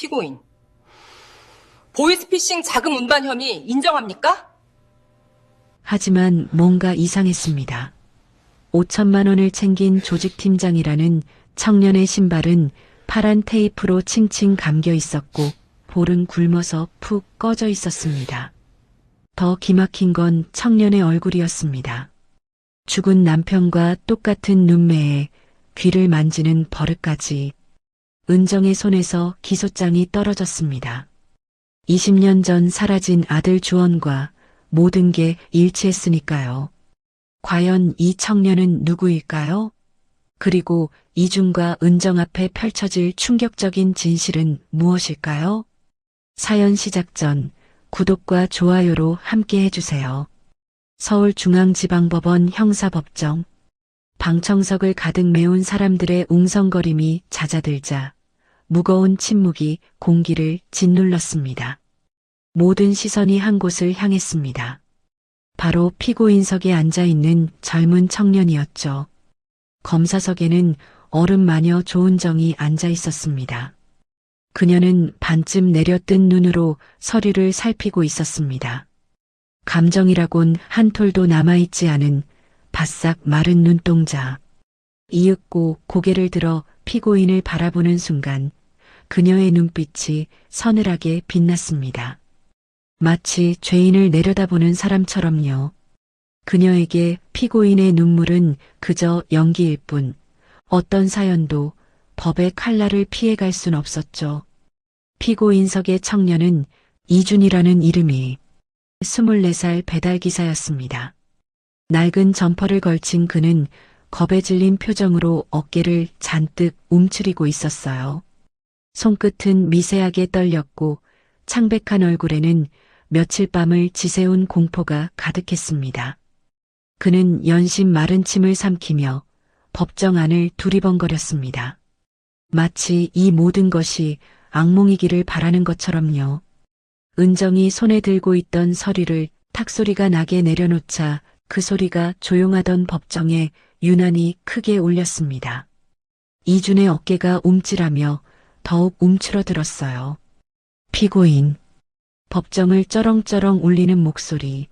피고인. 보이스피싱 자금 운반 혐의 인정합니까? 하지만 뭔가 이상했습니다. 5천만 원을 챙긴 조직팀장이라는 청년의 신발은 파란 테이프로 칭칭 감겨 있었고 볼은 굶어서 푹 꺼져 있었습니다. 더 기막힌 건 청년의 얼굴이었습니다. 죽은 남편과 똑같은 눈매에 귀를 만지는 버릇까지. 은정의 손에서 기소장이 떨어졌습니다. 20년 전 사라진 아들 주원과 모든 게 일치했으니까요. 과연 이 청년은 누구일까요? 그리고 이준과 은정 앞에 펼쳐질 충격적인 진실은 무엇일까요? 사연 시작 전 구독과 좋아요로 함께 해주세요. 서울중앙지방법원 형사법정. 방청석을 가득 메운 사람들의 웅성거림이 잦아들자 무거운 침묵이 공기를 짓눌렀습니다. 모든 시선이 한 곳을 향했습니다. 바로 피고인석에 앉아있는 젊은 청년이었죠. 검사석에는 어른 마녀 조은정이 앉아 있었습니다. 그녀는 반쯤 내려뜬 눈으로 서류를 살피고 있었습니다. 감정이라곤 한 톨도 남아있지 않은 바싹 마른 눈동자. 이윽고 고개를 들어 피고인을 바라보는 순간 그녀의 눈빛이 서늘하게 빛났습니다. 마치 죄인을 내려다보는 사람처럼요. 그녀에게 피고인의 눈물은 그저 연기일 뿐 어떤 사연도 법의 칼날을 피해갈 순 없었죠. 피고인석의 청년은 이준이라는 이름이 24살 배달기사였습니다. 낡은 점퍼를 걸친 그는 겁에 질린 표정으로 어깨를 잔뜩 움츠리고 있었어요. 손끝은 미세하게 떨렸고 창백한 얼굴에는 며칠 밤을 지새운 공포가 가득했습니다. 그는 연신 마른 침을 삼키며 법정 안을 두리번거렸습니다. 마치 이 모든 것이 악몽이기를 바라는 것처럼요. 은정이 손에 들고 있던 서류를 탁소리가 나게 내려놓자 그 소리가 조용하던 법정에 유난히 크게 울렸습니다. 이준의 어깨가 움찔하며 더욱 움츠러들었어요. 피고인. 법정을 쩌렁쩌렁 울리는 목소리.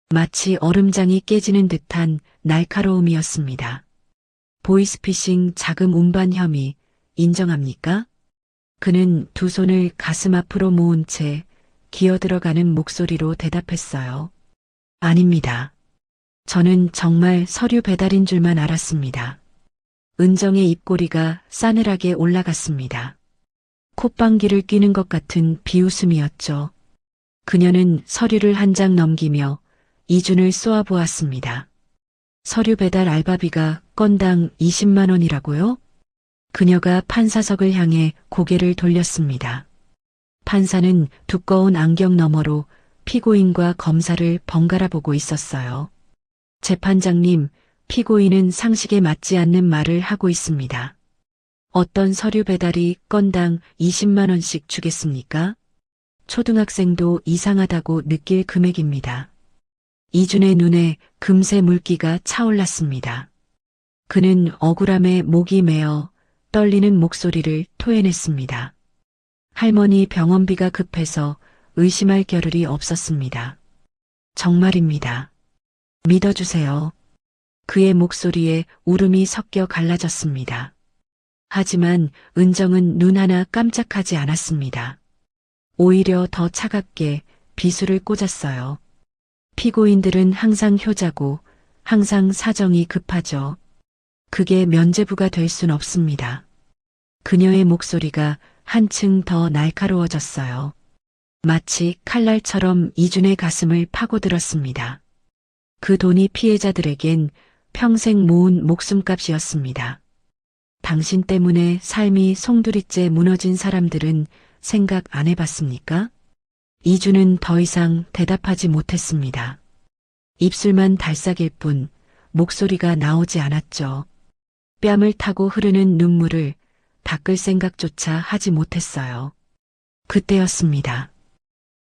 마치 얼음장이 깨지는 듯한 날카로움이었습니다. 보이스피싱 자금 운반 혐의 인정합니까? 그는 두 손을 가슴 앞으로 모은 채 기어들어가는 목소리로 대답했어요. 아닙니다. 저는 정말 서류 배달인 줄만 알았습니다. 은정의 입꼬리가 싸늘하게 올라갔습니다. 콧방귀를 뀌는 것 같은 비웃음이었죠. 그녀는 서류를 한 장 넘기며 이준을 쏘아보았습니다. 서류 배달 알바비가 건당 20만 원이라고요? 그녀가 판사석을 향해 고개를 돌렸습니다. 판사는 두꺼운 안경 너머로 피고인과 검사를 번갈아 보고 있었어요. 재판장님, 피고인은 상식에 맞지 않는 말을 하고 있습니다. 어떤 서류 배달이 건당 20만 원씩 주겠습니까? 초등학생도 이상하다고 느낄 금액입니다. 이준의 눈에 금세 물기가 차올랐습니다. 그는 억울함에 목이 메어 떨리는 목소리를 토해냈습니다. 할머니 병원비가 급해서 의심할 겨를이 없었습니다. 정말입니다. 믿어주세요. 그의 목소리에 울음이 섞여 갈라졌습니다. 하지만 은정은 눈 하나 깜짝하지 않았습니다. 오히려 더 차갑게 비수를 꽂았어요. 피고인들은 항상 효자고 항상 사정이 급하죠. 그게 면죄부가 될 순 없습니다. 그녀의 목소리가 한층 더 날카로워졌어요. 마치 칼날처럼 이준의 가슴을 파고들었습니다. 그 돈이 피해자들에겐 평생 모은 목숨값이었습니다. 당신 때문에 삶이 송두리째 무너진 사람들은 생각 안 해봤습니까? 이준은 더 이상 대답하지 못했습니다. 입술만 달싹일 뿐 목소리가 나오지 않았죠. 뺨을 타고 흐르는 눈물을 닦을 생각조차 하지 못했어요. 그때였습니다.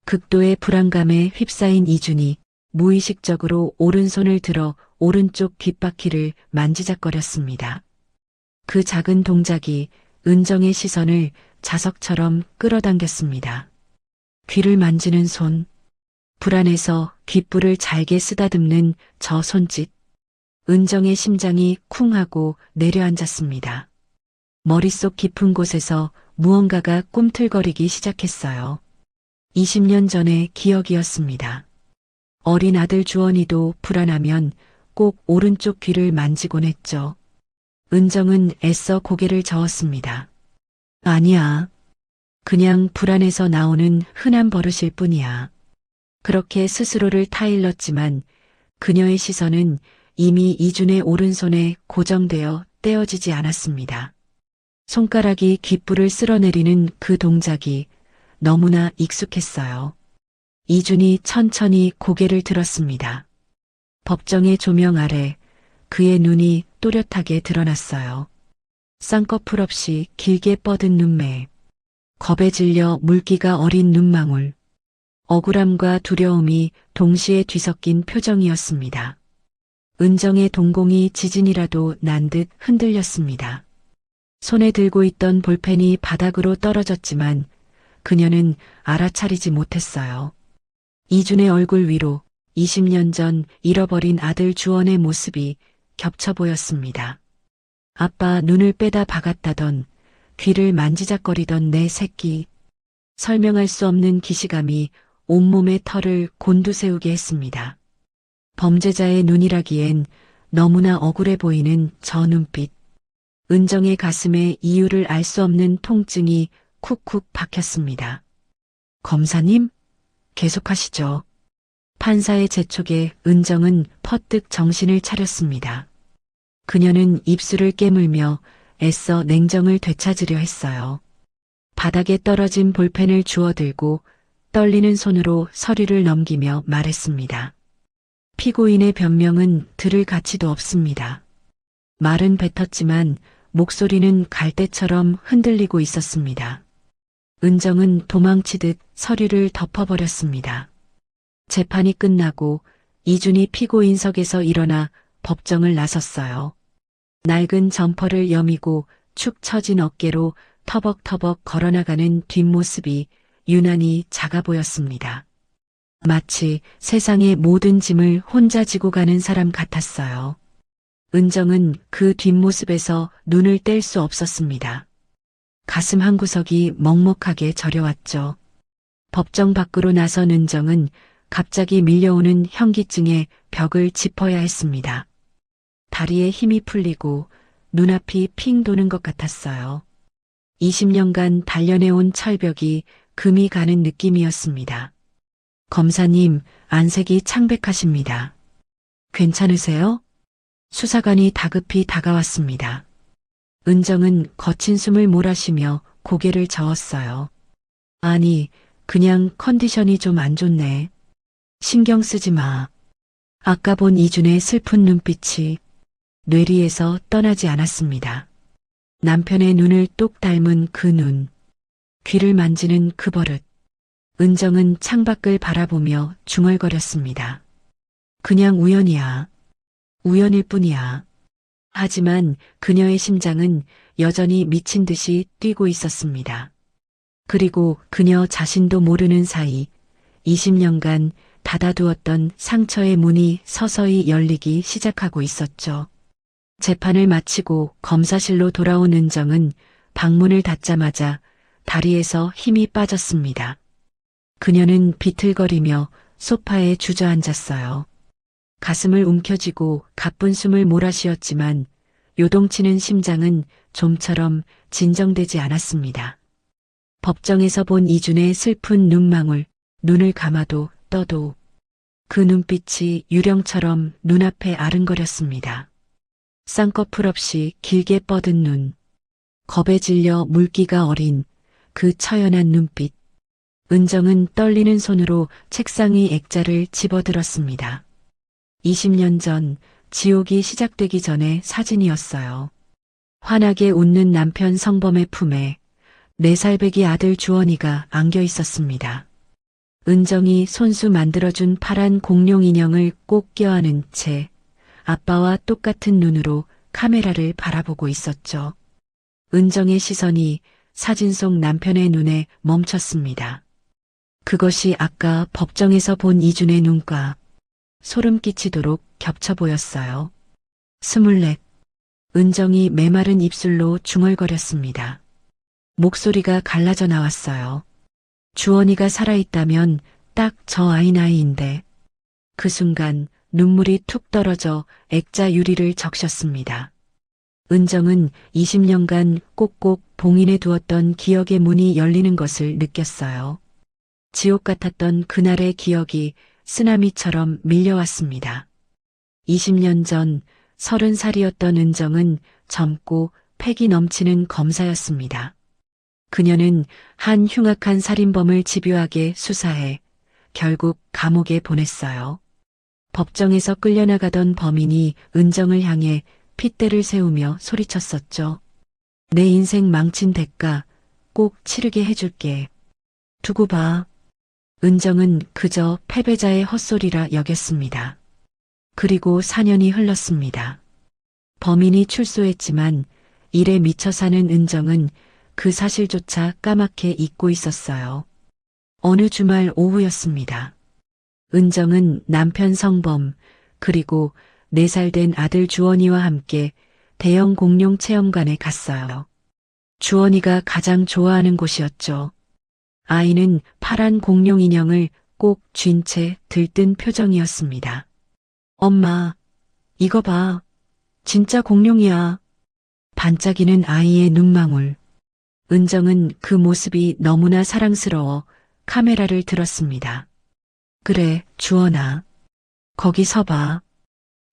극도의 불안감에 휩싸인 이준이 무의식적으로 오른손을 들어 오른쪽 귓바퀴를 만지작거렸습니다. 그 작은 동작이 은정의 시선을 자석처럼 끌어당겼습니다. 귀를 만지는 손, 불안해서 귓불을 잘게 쓰다듬는 저 손짓. 은정의 심장이 쿵 하고 내려앉았습니다. 머릿속 깊은 곳에서 무언가가 꿈틀거리기 시작했어요. 20년 전의 기억이었습니다. 어린 아들 주원이도 불안하면 꼭 오른쪽 귀를 만지곤 했죠. 은정은 애써 고개를 저었습니다. 아니야. 그냥 불안해서 나오는 흔한 버릇일 뿐이야. 그렇게 스스로를 타일렀지만 그녀의 시선은 이미 이준의 오른손에 고정되어 떼어지지 않았습니다. 손가락이 귓불을 쓸어내리는 그 동작이 너무나 익숙했어요. 이준이 천천히 고개를 들었습니다. 법정의 조명 아래 그의 눈이 또렷하게 드러났어요. 쌍꺼풀 없이 길게 뻗은 눈매, 겁에 질려 물기가 어린 눈망울, 억울함과 두려움이 동시에 뒤섞인 표정이었습니다. 은정의 동공이 지진이라도 난 듯 흔들렸습니다. 손에 들고 있던 볼펜이 바닥으로 떨어졌지만 그녀는 알아차리지 못했어요. 이준의 얼굴 위로 20년 전 잃어버린 아들 주원의 모습이 겹쳐 보였습니다. 아빠 눈을 빼다 박았다던, 귀를 만지작거리던 내 새끼. 설명할 수 없는 기시감이 온몸의 털을 곤두세우게 했습니다. 범죄자의 눈이라기엔 너무나 억울해 보이는 저 눈빛. 은정의 가슴에 이유를 알 수 없는 통증이 쿡쿡 박혔습니다. 검사님? 계속하시죠. 판사의 재촉에 은정은 퍼뜩 정신을 차렸습니다. 그녀는 입술을 깨물며 애써 냉정을 되찾으려 했어요. 바닥에 떨어진 볼펜을 주워들고 떨리는 손으로 서류를 넘기며 말했습니다. 피고인의 변명은 들을 가치도 없습니다. 말은 뱉었지만 목소리는 갈대처럼 흔들리고 있었습니다. 은정은 도망치듯 서류를 덮어버렸습니다. 재판이 끝나고 이준이 피고인석에서 일어나 법정을 나섰어요. 낡은 점퍼를 여미고 축 처진 어깨로 터벅터벅 걸어나가는 뒷모습이 유난히 작아 보였습니다. 마치 세상의 모든 짐을 혼자 지고 가는 사람 같았어요. 은정은 그 뒷모습에서 눈을 뗄 수 없었습니다. 가슴 한구석이 먹먹하게 저려왔죠. 법정 밖으로 나선 은정은 갑자기 밀려오는 현기증에 벽을 짚어야 했습니다. 다리에 힘이 풀리고 눈앞이 핑 도는 것 같았어요. 20년간 단련해온 철벽이 금이 가는 느낌이었습니다. 검사님, 안색이 창백하십니다. 괜찮으세요? 수사관이 다급히 다가왔습니다. 은정은 거친 숨을 몰아쉬며 고개를 저었어요. 아니, 그냥 컨디션이 좀 안 좋네. 신경 쓰지 마. 아까 본 이준의 슬픈 눈빛이 뇌리에서 떠나지 않았습니다. 남편의 눈을 똑 닮은 그 눈, 귀를 만지는 그 버릇. 은정은 창밖을 바라보며 중얼거렸습니다. 그냥 우연이야. 우연일 뿐이야. 하지만 그녀의 심장은 여전히 미친 듯이 뛰고 있었습니다. 그리고 그녀 자신도 모르는 사이 20년간 닫아두었던 상처의 문이 서서히 열리기 시작하고 있었죠. 재판을 마치고 검사실로 돌아온 은정은 방문을 닫자마자 다리에서 힘이 빠졌습니다. 그녀는 비틀거리며 소파에 주저앉았어요. 가슴을 움켜쥐고 가쁜 숨을 몰아쉬었지만 요동치는 심장은 좀처럼 진정되지 않았습니다. 법정에서 본 이준의 슬픈 눈망울, 눈을 감아도 떠도 그 눈빛이 유령처럼 눈앞에 아른거렸습니다. 쌍꺼풀 없이 길게 뻗은 눈, 겁에 질려 물기가 어린 그 처연한 눈빛. 은정은 떨리는 손으로 책상 위 액자를 집어들었습니다. 20년 전 지옥이 시작되기 전의 사진이었어요. 환하게 웃는 남편 성범의 품에 4살배기 아들 주원이가 안겨 있었습니다. 은정이 손수 만들어준 파란 공룡 인형을 꼭 껴안은 채 아빠와 똑같은 눈으로 카메라를 바라보고 있었죠. 은정의 시선이 사진 속 남편의 눈에 멈췄습니다. 그것이 아까 법정에서 본 이준의 눈과 소름 끼치도록 겹쳐 보였어요. 24. 은정이 메마른 입술로 중얼거렸습니다. 목소리가 갈라져 나왔어요. 주원이가 살아있다면 딱 저 아이 나이인데. 그 순간 눈물이 툭 떨어져 액자 유리를 적셨습니다. 은정은 20년간 꼭꼭 봉인해 두었던 기억의 문이 열리는 것을 느꼈어요. 지옥 같았던 그날의 기억이 쓰나미처럼 밀려왔습니다. 20년 전 30살이었던 은정은 젊고 패기 넘치는 검사였습니다. 그녀는 한 흉악한 살인범을 집요하게 수사해 결국 감옥에 보냈어요. 법정에서 끌려나가던 범인이 은정을 향해 핏대를 세우며 소리쳤었죠. 내 인생 망친 대가 꼭 치르게 해줄게. 두고 봐. 은정은 그저 패배자의 헛소리라 여겼습니다. 그리고 4년이 흘렀습니다. 범인이 출소했지만 일에 미쳐 사는 은정은 그 사실조차 까맣게 잊고 있었어요. 어느 주말 오후였습니다. 은정은 남편 성범 그리고 4살 된 아들 주원이와 함께 대형 공룡 체험관에 갔어요. 주원이가 가장 좋아하는 곳이었죠. 아이는 파란 공룡 인형을 꼭 쥔 채 들뜬 표정이었습니다. 엄마, 이거 봐. 진짜 공룡이야. 반짝이는 아이의 눈망울. 은정은 그 모습이 너무나 사랑스러워 카메라를 들었습니다. 그래, 주원아. 거기 서봐.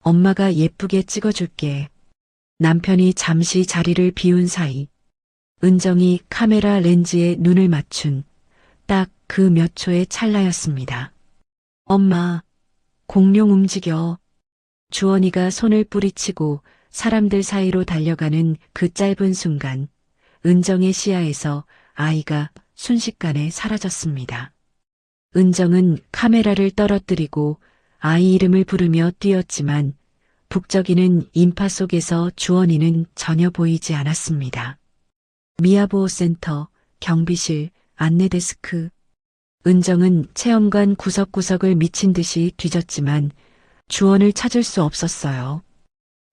엄마가 예쁘게 찍어줄게. 남편이 잠시 자리를 비운 사이 은정이 카메라 렌즈에 눈을 맞춘 딱 그 몇 초의 찰나였습니다. 엄마, 공룡 움직여. 주원이가 손을 뿌리치고 사람들 사이로 달려가는 그 짧은 순간 은정의 시야에서 아이가 순식간에 사라졌습니다. 은정은 카메라를 떨어뜨리고 아이 이름을 부르며 뛰었지만 북적이는 인파 속에서 주원이는 전혀 보이지 않았습니다. 미아보호센터, 경비실, 안내데스크. 은정은 체험관 구석구석을 미친 듯이 뒤졌지만 주원을 찾을 수 없었어요.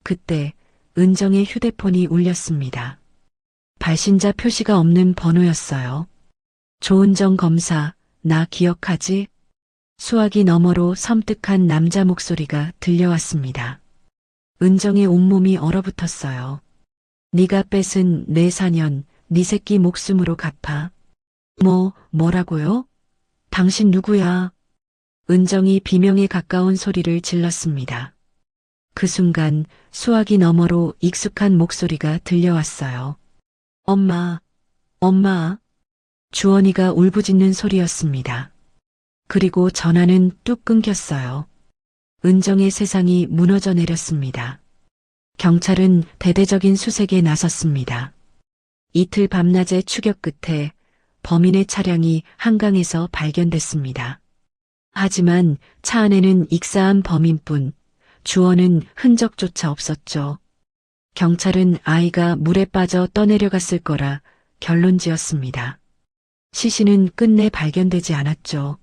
그때 은정의 휴대폰이 울렸습니다. 발신자 표시가 없는 번호였어요. 조은정 검사, 나 기억하지? 수화기 너머로 섬뜩한 남자 목소리가 들려왔습니다. 은정의 온몸이 얼어붙었어요. 네가 뺏은 내 4년, 네 새끼 목숨으로 갚아. 뭐라고요? 당신 누구야? 은정이 비명에 가까운 소리를 질렀습니다. 그 순간 수화기 너머로 익숙한 목소리가 들려왔어요. 엄마. 주원이가 울부짖는 소리였습니다. 그리고 전화는 뚝 끊겼어요. 은정의 세상이 무너져 내렸습니다. 경찰은 대대적인 수색에 나섰습니다. 이틀 밤낮의 추격 끝에 범인의 차량이 한강에서 발견됐습니다. 하지만 차 안에는 익사한 범인뿐 주원은 흔적조차 없었죠. 경찰은 아이가 물에 빠져 떠내려갔을 거라 결론지었습니다. 시신은 끝내 발견되지 않았죠.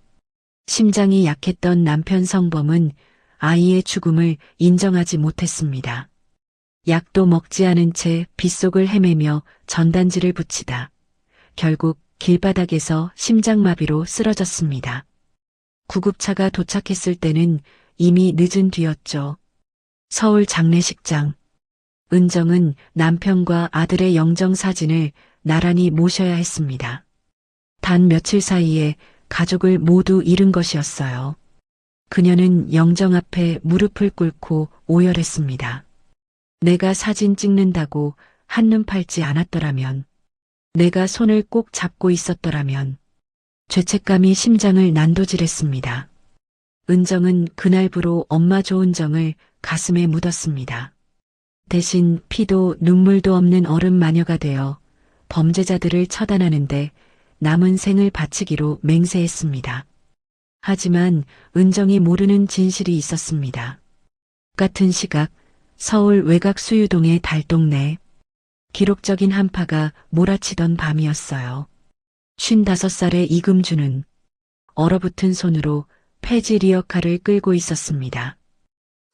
심장이 약했던 남편 성범은 아이의 죽음을 인정하지 못했습니다. 약도 먹지 않은 채 빗속을 헤매며 전단지를 붙이다 결국 길바닥에서 심장마비로 쓰러졌습니다. 구급차가 도착했을 때는 이미 늦은 뒤였죠. 서울 장례식장. 은정은 남편과 아들의 영정 사진을 나란히 모셔야 했습니다. 단 며칠 사이에 가족을 모두 잃은 것이었어요. 그녀는 영정 앞에 무릎을 꿇고 오열했습니다. 내가 사진 찍는다고 한눈 팔지 않았더라면, 내가 손을 꼭 잡고 있었더라면. 죄책감이 심장을 난도질했습니다. 은정은 그날부로 엄마 조은정을 가슴에 묻었습니다. 대신 피도 눈물도 없는 어른 마녀가 되어 범죄자들을 처단하는데 남은 생을 바치기로 맹세했습니다. 하지만 은정이 모르는 진실이 있었습니다. 같은 시각 서울 외곽 수유동의 달동네. 기록적인 한파가 몰아치던 밤이었어요. 55살의 이금주는 얼어붙은 손으로 폐지 리어카를 끌고 있었습니다.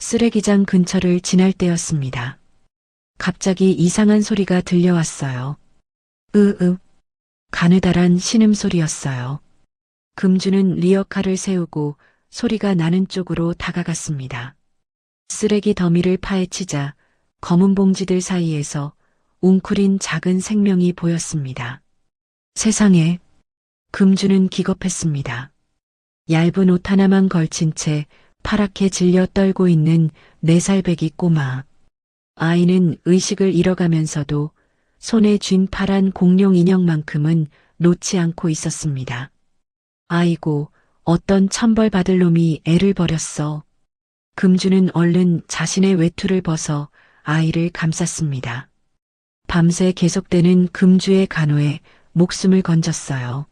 쓰레기장 근처를 지날 때였습니다. 갑자기 이상한 소리가 들려왔어요. 가느다란 신음소리였어요. 금주는 리어카를 세우고 소리가 나는 쪽으로 다가갔습니다. 쓰레기 더미를 파헤치자 검은 봉지들 사이에서 웅크린 작은 생명이 보였습니다. 세상에, 금주는 기겁했습니다. 얇은 옷 하나만 걸친 채 파랗게 질려 떨고 있는 4살 배기 꼬마. 아이는 의식을 잃어가면서도 손에 쥔 파란 공룡 인형만큼은 놓지 않고 있었습니다. 아이고, 어떤 천벌받을 놈이 애를 버렸어. 금주는 얼른 자신의 외투를 벗어 아이를 감쌌습니다. 밤새 계속되는 금주의 간호에 목숨을 건졌어요.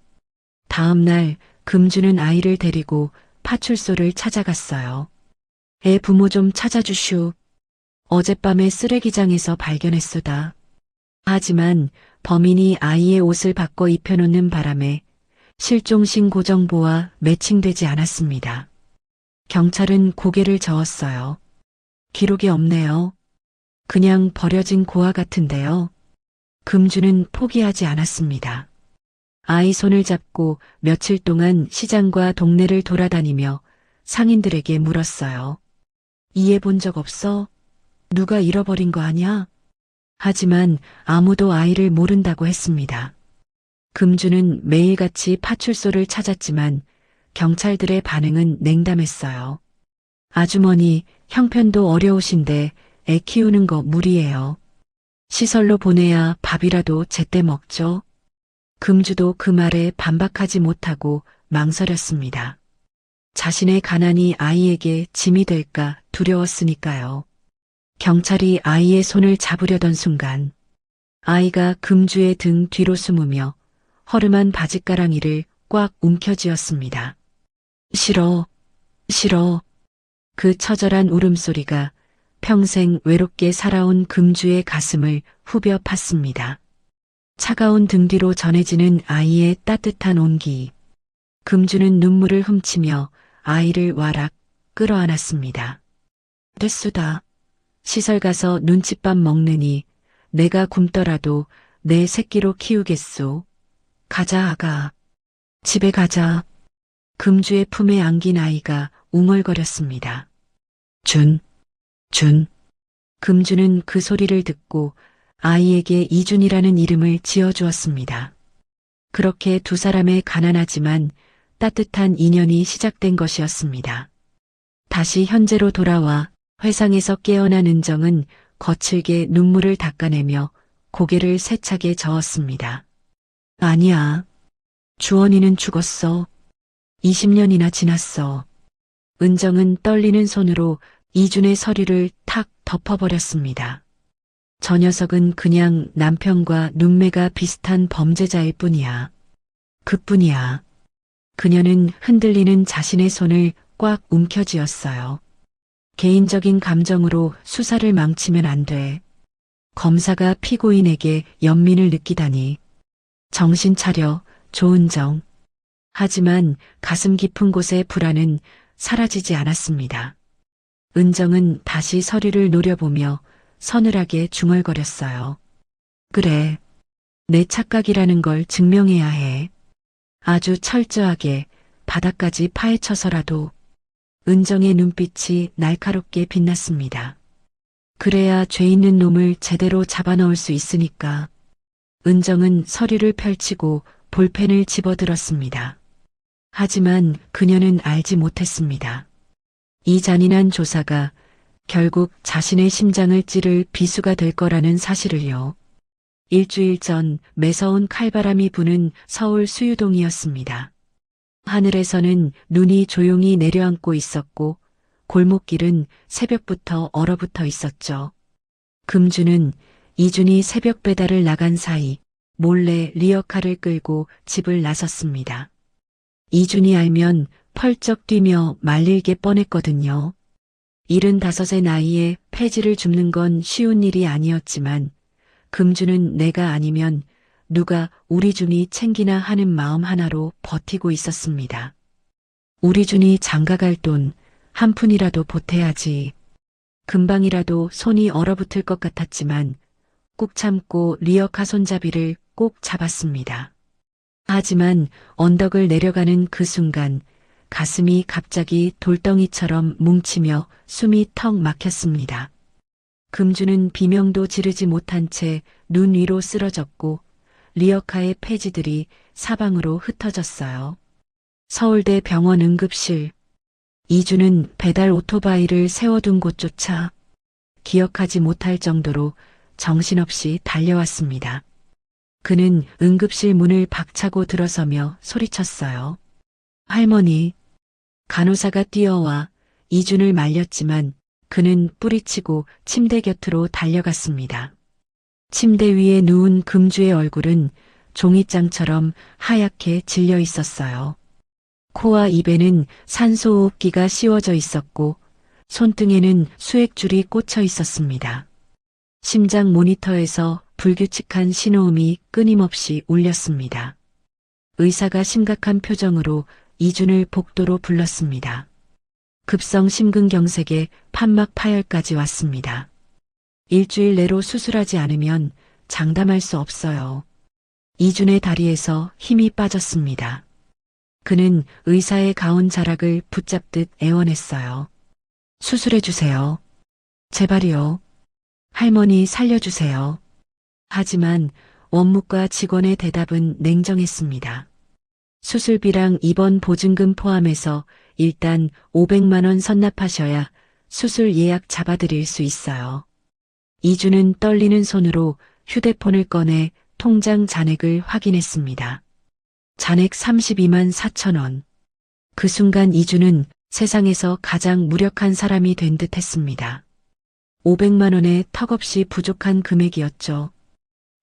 다음 날 금주는 아이를 데리고 파출소를 찾아갔어요. 애 부모 좀 찾아주슈. 어젯밤에 쓰레기장에서 발견했소다. 하지만 범인이 아이의 옷을 바꿔 입혀놓는 바람에 실종 신고 정보와 매칭되지 않았습니다. 경찰은 고개를 저었어요. 기록이 없네요. 그냥 버려진 고아 같은데요. 금주는 포기하지 않았습니다. 아이 손을 잡고 며칠 동안 시장과 동네를 돌아다니며 상인들에게 물었어요. 이해 본 적 없어? 누가 잃어버린 거 아냐? 하지만 아무도 아이를 모른다고 했습니다. 금주는 매일같이 파출소를 찾았지만 경찰들의 반응은 냉담했어요. 아주머니, 형편도 어려우신데 애 키우는 거 무리예요. 시설로 보내야 밥이라도 제때 먹죠. 금주도 그 말에 반박하지 못하고 망설였습니다. 자신의 가난이 아이에게 짐이 될까 두려웠으니까요. 경찰이 아이의 손을 잡으려던 순간 아이가 금주의 등 뒤로 숨으며 허름한 바짓가랑이를 꽉 움켜쥐었습니다. 싫어, 싫어. 그 처절한 울음소리가 평생 외롭게 살아온 금주의 가슴을 후벼 팠습니다. 차가운 등 뒤로 전해지는 아이의 따뜻한 온기. 금주는 눈물을 훔치며 아이를 와락 끌어안았습니다. 됐수다. 시설 가서 눈칫밥 먹느니 내가 굶더라도 내 새끼로 키우겠소. 가자, 아가. 집에 가자. 금주의 품에 안긴 아이가 웅얼거렸습니다. 준. 금주는 그 소리를 듣고 아이에게 이준이라는 이름을 지어주었습니다. 그렇게 두 사람의 가난하지만 따뜻한 인연이 시작된 것이었습니다. 다시 현재로 돌아와 회상에서 깨어난 은정은 거칠게 눈물을 닦아내며 고개를 세차게 저었습니다. 아니야. 주원이는 죽었어. 20년이나 지났어. 은정은 떨리는 손으로 이준의 서리를 탁 덮어버렸습니다. 저 녀석은 그냥 남편과 눈매가 비슷한 범죄자일 뿐이야. 그뿐이야. 그녀는 흔들리는 자신의 손을 꽉 움켜쥐었어요. 개인적인 감정으로 수사를 망치면 안 돼. 검사가 피고인에게 연민을 느끼다니. 정신 차려, 조은정. 하지만 가슴 깊은 곳의 불안은 사라지지 않았습니다. 은정은 다시 서리를 노려보며 서늘하게 중얼거렸어요. 그래, 내 착각이라는 걸 증명해야 해. 아주 철저하게 바닥까지 파헤쳐서라도. 은정의 눈빛이 날카롭게 빛났습니다. 그래야 죄 있는 놈을 제대로 잡아넣을 수 있으니까. 은정은 서류를 펼치고 볼펜을 집어들었습니다. 하지만 그녀는 알지 못했습니다. 이 잔인한 조사가 결국 자신의 심장을 찌를 비수가 될 거라는 사실을요. 일주일 전 매서운 칼바람이 부는 서울 수유동이었습니다. 하늘에서는 눈이 조용히 내려앉고 있었고 골목길은 새벽부터 얼어붙어 있었죠. 금주는 이준이 새벽 배달을 나간 사이 몰래 리어카를 끌고 집을 나섰습니다. 이준이 알면 펄쩍 뛰며 말릴게 뻔했거든요. 75의 나이에 폐지를 줍는 건 쉬운 일이 아니었지만 금주는 내가 아니면 누가 우리 준이 챙기나 하는 마음 하나로 버티고 있었습니다. 우리 준이 장가갈 돈 한 푼이라도 보태야지. 금방이라도 손이 얼어붙을 것 같았지만 꾹 참고 리어카 손잡이를 꼭 잡았습니다. 하지만 언덕을 내려가는 그 순간 가슴이 갑자기 돌덩이처럼 뭉치며 숨이 턱 막혔습니다. 금주는 비명도 지르지 못한 채 눈 위로 쓰러졌고 리어카의 폐지들이 사방으로 흩어졌어요. 서울대 병원 응급실. 이주는 배달 오토바이를 세워둔 곳조차 기억하지 못할 정도로 정신없이 달려왔습니다. 그는 응급실 문을 박차고 들어서며 소리쳤어요. 할머니. 간호사가 뛰어와 이준을 말렸지만 그는 뿌리치고 침대 곁으로 달려갔습니다. 침대 위에 누운 금주의 얼굴은 종이장처럼 하얗게 질려 있었어요. 코와 입에는 산소호흡기가 씌워져 있었고 손등에는 수액줄이 꽂혀 있었습니다. 심장 모니터에서 불규칙한 신호음이 끊임없이 울렸습니다. 의사가 심각한 표정으로 이준을 복도로 불렀습니다. 급성 심근경색에 판막 파열까지 왔습니다. 일주일 내로 수술하지 않으면 장담할 수 없어요. 이준의 다리에서 힘이 빠졌습니다. 그는 의사의 가운 자락을 붙잡듯 애원했어요. 수술해주세요. 제발이요. 할머니 살려주세요. 하지만 원무과 직원의 대답은 냉정했습니다. 수술비랑 입원 보증금 포함해서 일단 500만 원 선납하셔야 수술 예약 잡아드릴 수 있어요. 이주는 떨리는 손으로 휴대폰을 꺼내 통장 잔액을 확인했습니다. 잔액 32만 4천 원. 그 순간 이주는 세상에서 가장 무력한 사람이 된 듯 했습니다. 500만 원에 턱없이 부족한 금액이었죠.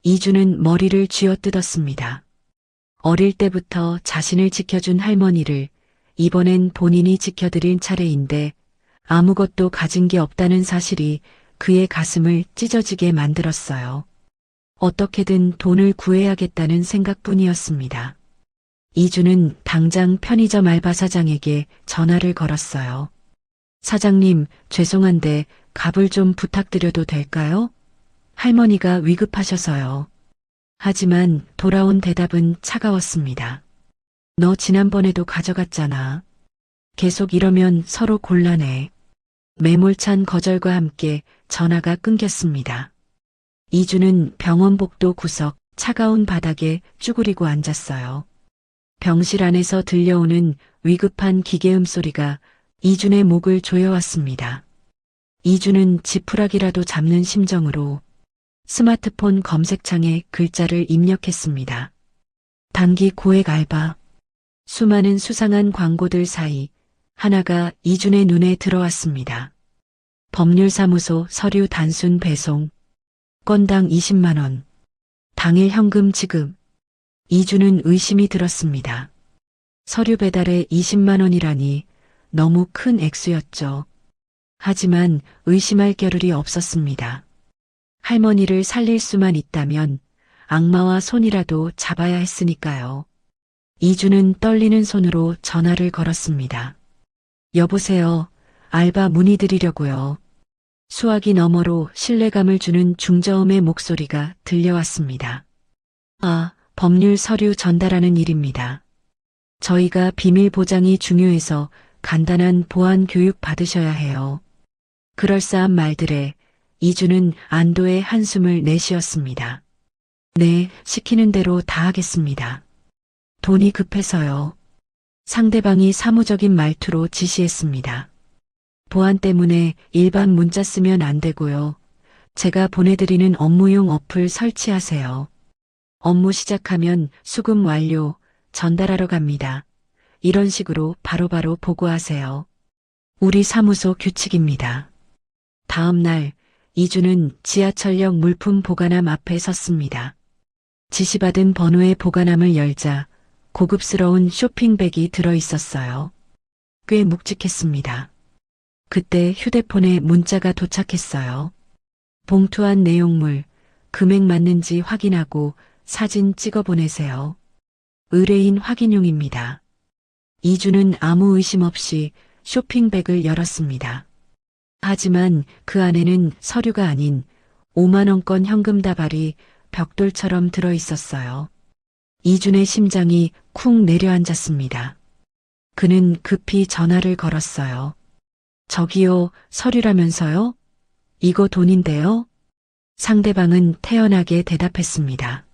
이주는 머리를 쥐어뜯었습니다. 어릴 때부터 자신을 지켜준 할머니를 이번엔 본인이 지켜드릴 차례인데 아무것도 가진 게 없다는 사실이 그의 가슴을 찢어지게 만들었어요. 어떻게든 돈을 구해야겠다는 생각뿐이었습니다. 이주는 당장 편의점 알바 사장에게 전화를 걸었어요. 사장님, 죄송한데 값을 좀 부탁드려도 될까요? 할머니가 위급하셔서요. 하지만 돌아온 대답은 차가웠습니다. 너 지난번에도 가져갔잖아. 계속 이러면 서로 곤란해. 매몰찬 거절과 함께 전화가 끊겼습니다. 이주는 병원 복도 구석 차가운 바닥에 쭈그리고 앉았어요. 병실 안에서 들려오는 위급한 기계음 소리가 이준의 목을 조여왔습니다. 이준은 지푸라기라도 잡는 심정으로 스마트폰 검색창에 글자를 입력했습니다. 단기 고액 알바. 수많은 수상한 광고들 사이 하나가 이준의 눈에 들어왔습니다. 법률사무소 서류 단순 배송. 건당 20만 원. 당일 현금 지급. 이준은 의심이 들었습니다. 서류 배달에 20만 원이라니 너무 큰 액수였죠. 하지만 의심할 겨를이 없었습니다. 할머니를 살릴 수만 있다면 악마와 손이라도 잡아야 했으니까요. 이주는 떨리는 손으로 전화를 걸었습니다. 여보세요. 알바 문의드리려고요. 수화기 너머로 신뢰감을 주는 중저음의 목소리가 들려왔습니다. 아, 법률 서류 전달하는 일입니다. 저희가 비밀 보장이 중요해서 간단한 보안 교육 받으셔야 해요. 그럴싸한 말들에 이주는 안도의 한숨을 내쉬었습니다. 네, 시키는 대로 다 하겠습니다. 돈이 급해서요. 상대방이 사무적인 말투로 지시했습니다. 보안 때문에 일반 문자 쓰면 안 되고요. 제가 보내드리는 업무용 어플 설치하세요. 업무 시작하면 수금 완료, 전달하러 갑니다. 이런 식으로 바로바로 보고하세요. 우리 사무소 규칙입니다. 다음 날 이주는 지하철역 물품 보관함 앞에 섰습니다. 지시받은 번호의 보관함을 열자 고급스러운 쇼핑백이 들어 있었어요. 꽤 묵직했습니다. 그때 휴대폰에 문자가 도착했어요. 봉투 안 내용물, 금액 맞는지 확인하고 사진 찍어 보내세요. 의뢰인 확인용입니다. 이주는 아무 의심 없이 쇼핑백을 열었습니다. 하지만 그 안에는 서류가 아닌 5만 원권 현금 다발이 벽돌처럼 들어 있었어요. 이준의 심장이 쿵 내려앉았습니다. 그는 급히 전화를 걸었어요. 저기요, 서류라면서요? 이거 돈인데요? 상대방은 태연하게 대답했습니다.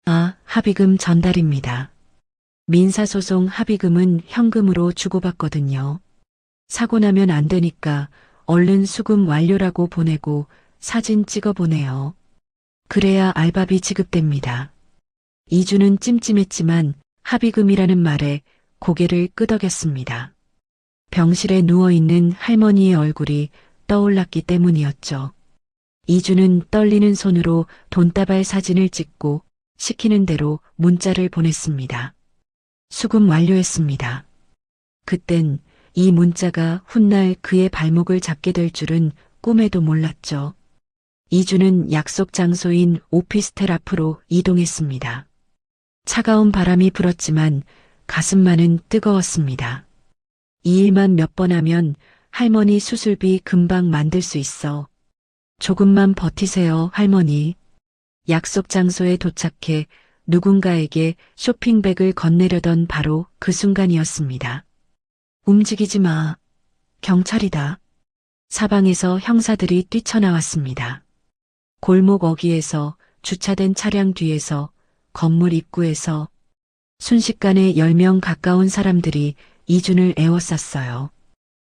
아, 합의금 전달입니다. 민사소송 합의금은 현금으로 주고받거든요. 사고 나면 안 되니까 얼른 수금 완료라고 보내고 사진 찍어 보내요. 그래야 알바비 지급됩니다. 이주는 찜찜했지만 합의금이라는 말에 고개를 끄덕였습니다. 병실에 누워있는 할머니의 얼굴이 떠올랐기 때문이었죠. 이주는 떨리는 손으로 돈다발 사진을 찍고 시키는 대로 문자를 보냈습니다. 수금 완료했습니다. 그땐 이 문자가 훗날 그의 발목을 잡게 될 줄은 꿈에도 몰랐죠. 이주는 약속 장소인 오피스텔 앞으로 이동했습니다. 차가운 바람이 불었지만 가슴만은 뜨거웠습니다. 이 일만 몇 번 하면 할머니 수술비 금방 만들 수 있어. 조금만 버티세요, 할머니. 약속 장소에 도착해 누군가에게 쇼핑백을 건네려던 바로 그 순간이었습니다. 움직이지 마. 경찰이다. 사방에서 형사들이 뛰쳐나왔습니다. 골목 어귀에서, 주차된 차량 뒤에서, 건물 입구에서 순식간에 10명 가까운 사람들이 이준을 에워쌌어요.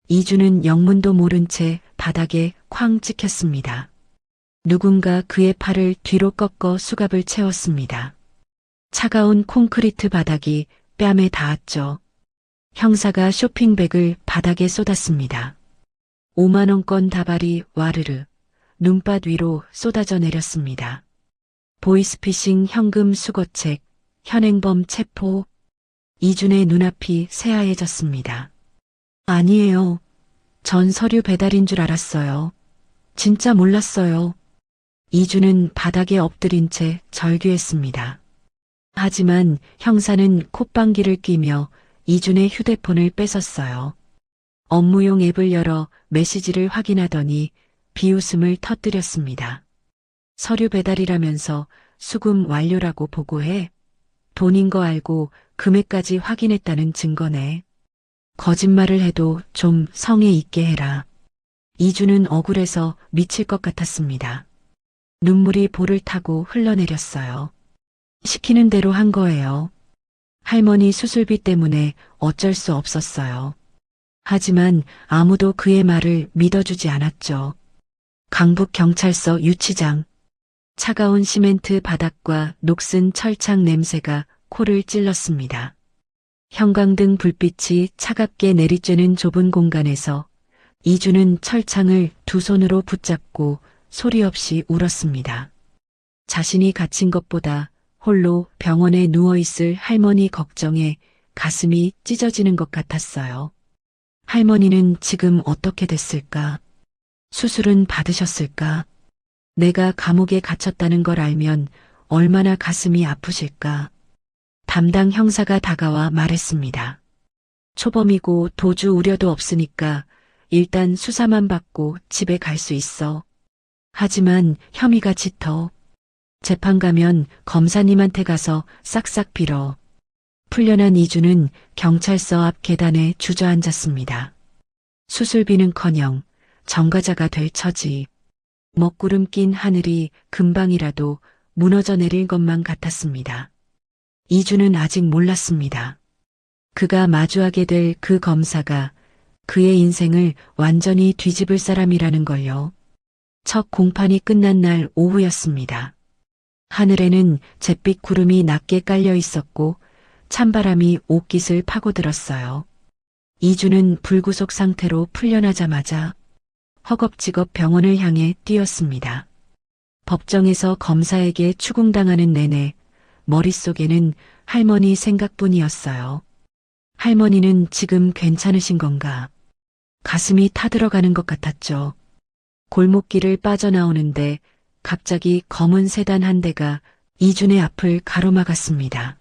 이준은 영문도 모른 채 바닥에 쾅 찍혔습니다. 누군가 그의 팔을 뒤로 꺾어 수갑을 채웠습니다. 차가운 콘크리트 바닥이 뺨에 닿았죠. 형사가 쇼핑백을 바닥에 쏟았습니다. 5만 원권 다발이 와르르 눈밭 위로 쏟아져 내렸습니다. 보이스피싱 현금 수거책, 현행범 체포. 이준의 눈앞이 새하얘졌습니다. 아니에요. 전 서류 배달인 줄 알았어요. 진짜 몰랐어요. 이준은 바닥에 엎드린 채 절규했습니다. 하지만 형사는 콧방귀를 뀌며 이준의 휴대폰을 뺏었어요. 업무용 앱을 열어 메시지를 확인하더니 비웃음을 터뜨렸습니다. 서류 배달이라면서 수금 완료라고 보고해. 돈인 거 알고 금액까지 확인했다는 증거네. 거짓말을 해도 좀 성의 있게 해라. 이주는 억울해서 미칠 것 같았습니다. 눈물이 볼을 타고 흘러내렸어요. 시키는 대로 한 거예요. 할머니 수술비 때문에 어쩔 수 없었어요. 하지만 아무도 그의 말을 믿어주지 않았죠. 강북경찰서 유치장. 차가운 시멘트 바닥과 녹슨 철창 냄새가 코를 찔렀습니다. 형광등 불빛이 차갑게 내리쬐는 좁은 공간에서 이주는 철창을 두 손으로 붙잡고 소리 없이 울었습니다. 자신이 갇힌 것보다 홀로 병원에 누워있을 할머니 걱정에 가슴이 찢어지는 것 같았어요. 할머니는 지금 어떻게 됐을까? 수술은 받으셨을까? 내가 감옥에 갇혔다는 걸 알면 얼마나 가슴이 아프실까? 담당 형사가 다가와 말했습니다. 초범이고 도주 우려도 없으니까 일단 수사만 받고 집에 갈 수 있어. 하지만 혐의가 짙어. 재판 가면 검사님한테 가서 싹싹 빌어. 풀려난 이주는 경찰서 앞 계단에 주저앉았습니다. 수술비는커녕 전과자가 될 처지. 먹구름 낀 하늘이 금방이라도 무너져 내릴 것만 같았습니다. 이주는 아직 몰랐습니다. 그가 마주하게 될 그 검사가 그의 인생을 완전히 뒤집을 사람이라는 걸요. 첫 공판이 끝난 날 오후였습니다. 하늘에는 잿빛 구름이 낮게 깔려 있었고 찬바람이 옷깃을 파고들었어요. 이주는 불구속 상태로 풀려나자마자 허겁지겁 병원을 향해 뛰었습니다. 법정에서 검사에게 추궁당하는 내내 머릿속에는 할머니 생각뿐이었어요. 할머니는 지금 괜찮으신 건가? 가슴이 타들어가는 것 같았죠. 골목길을 빠져나오는데 갑자기 검은 세단 한 대가 이준의 앞을 가로막았습니다.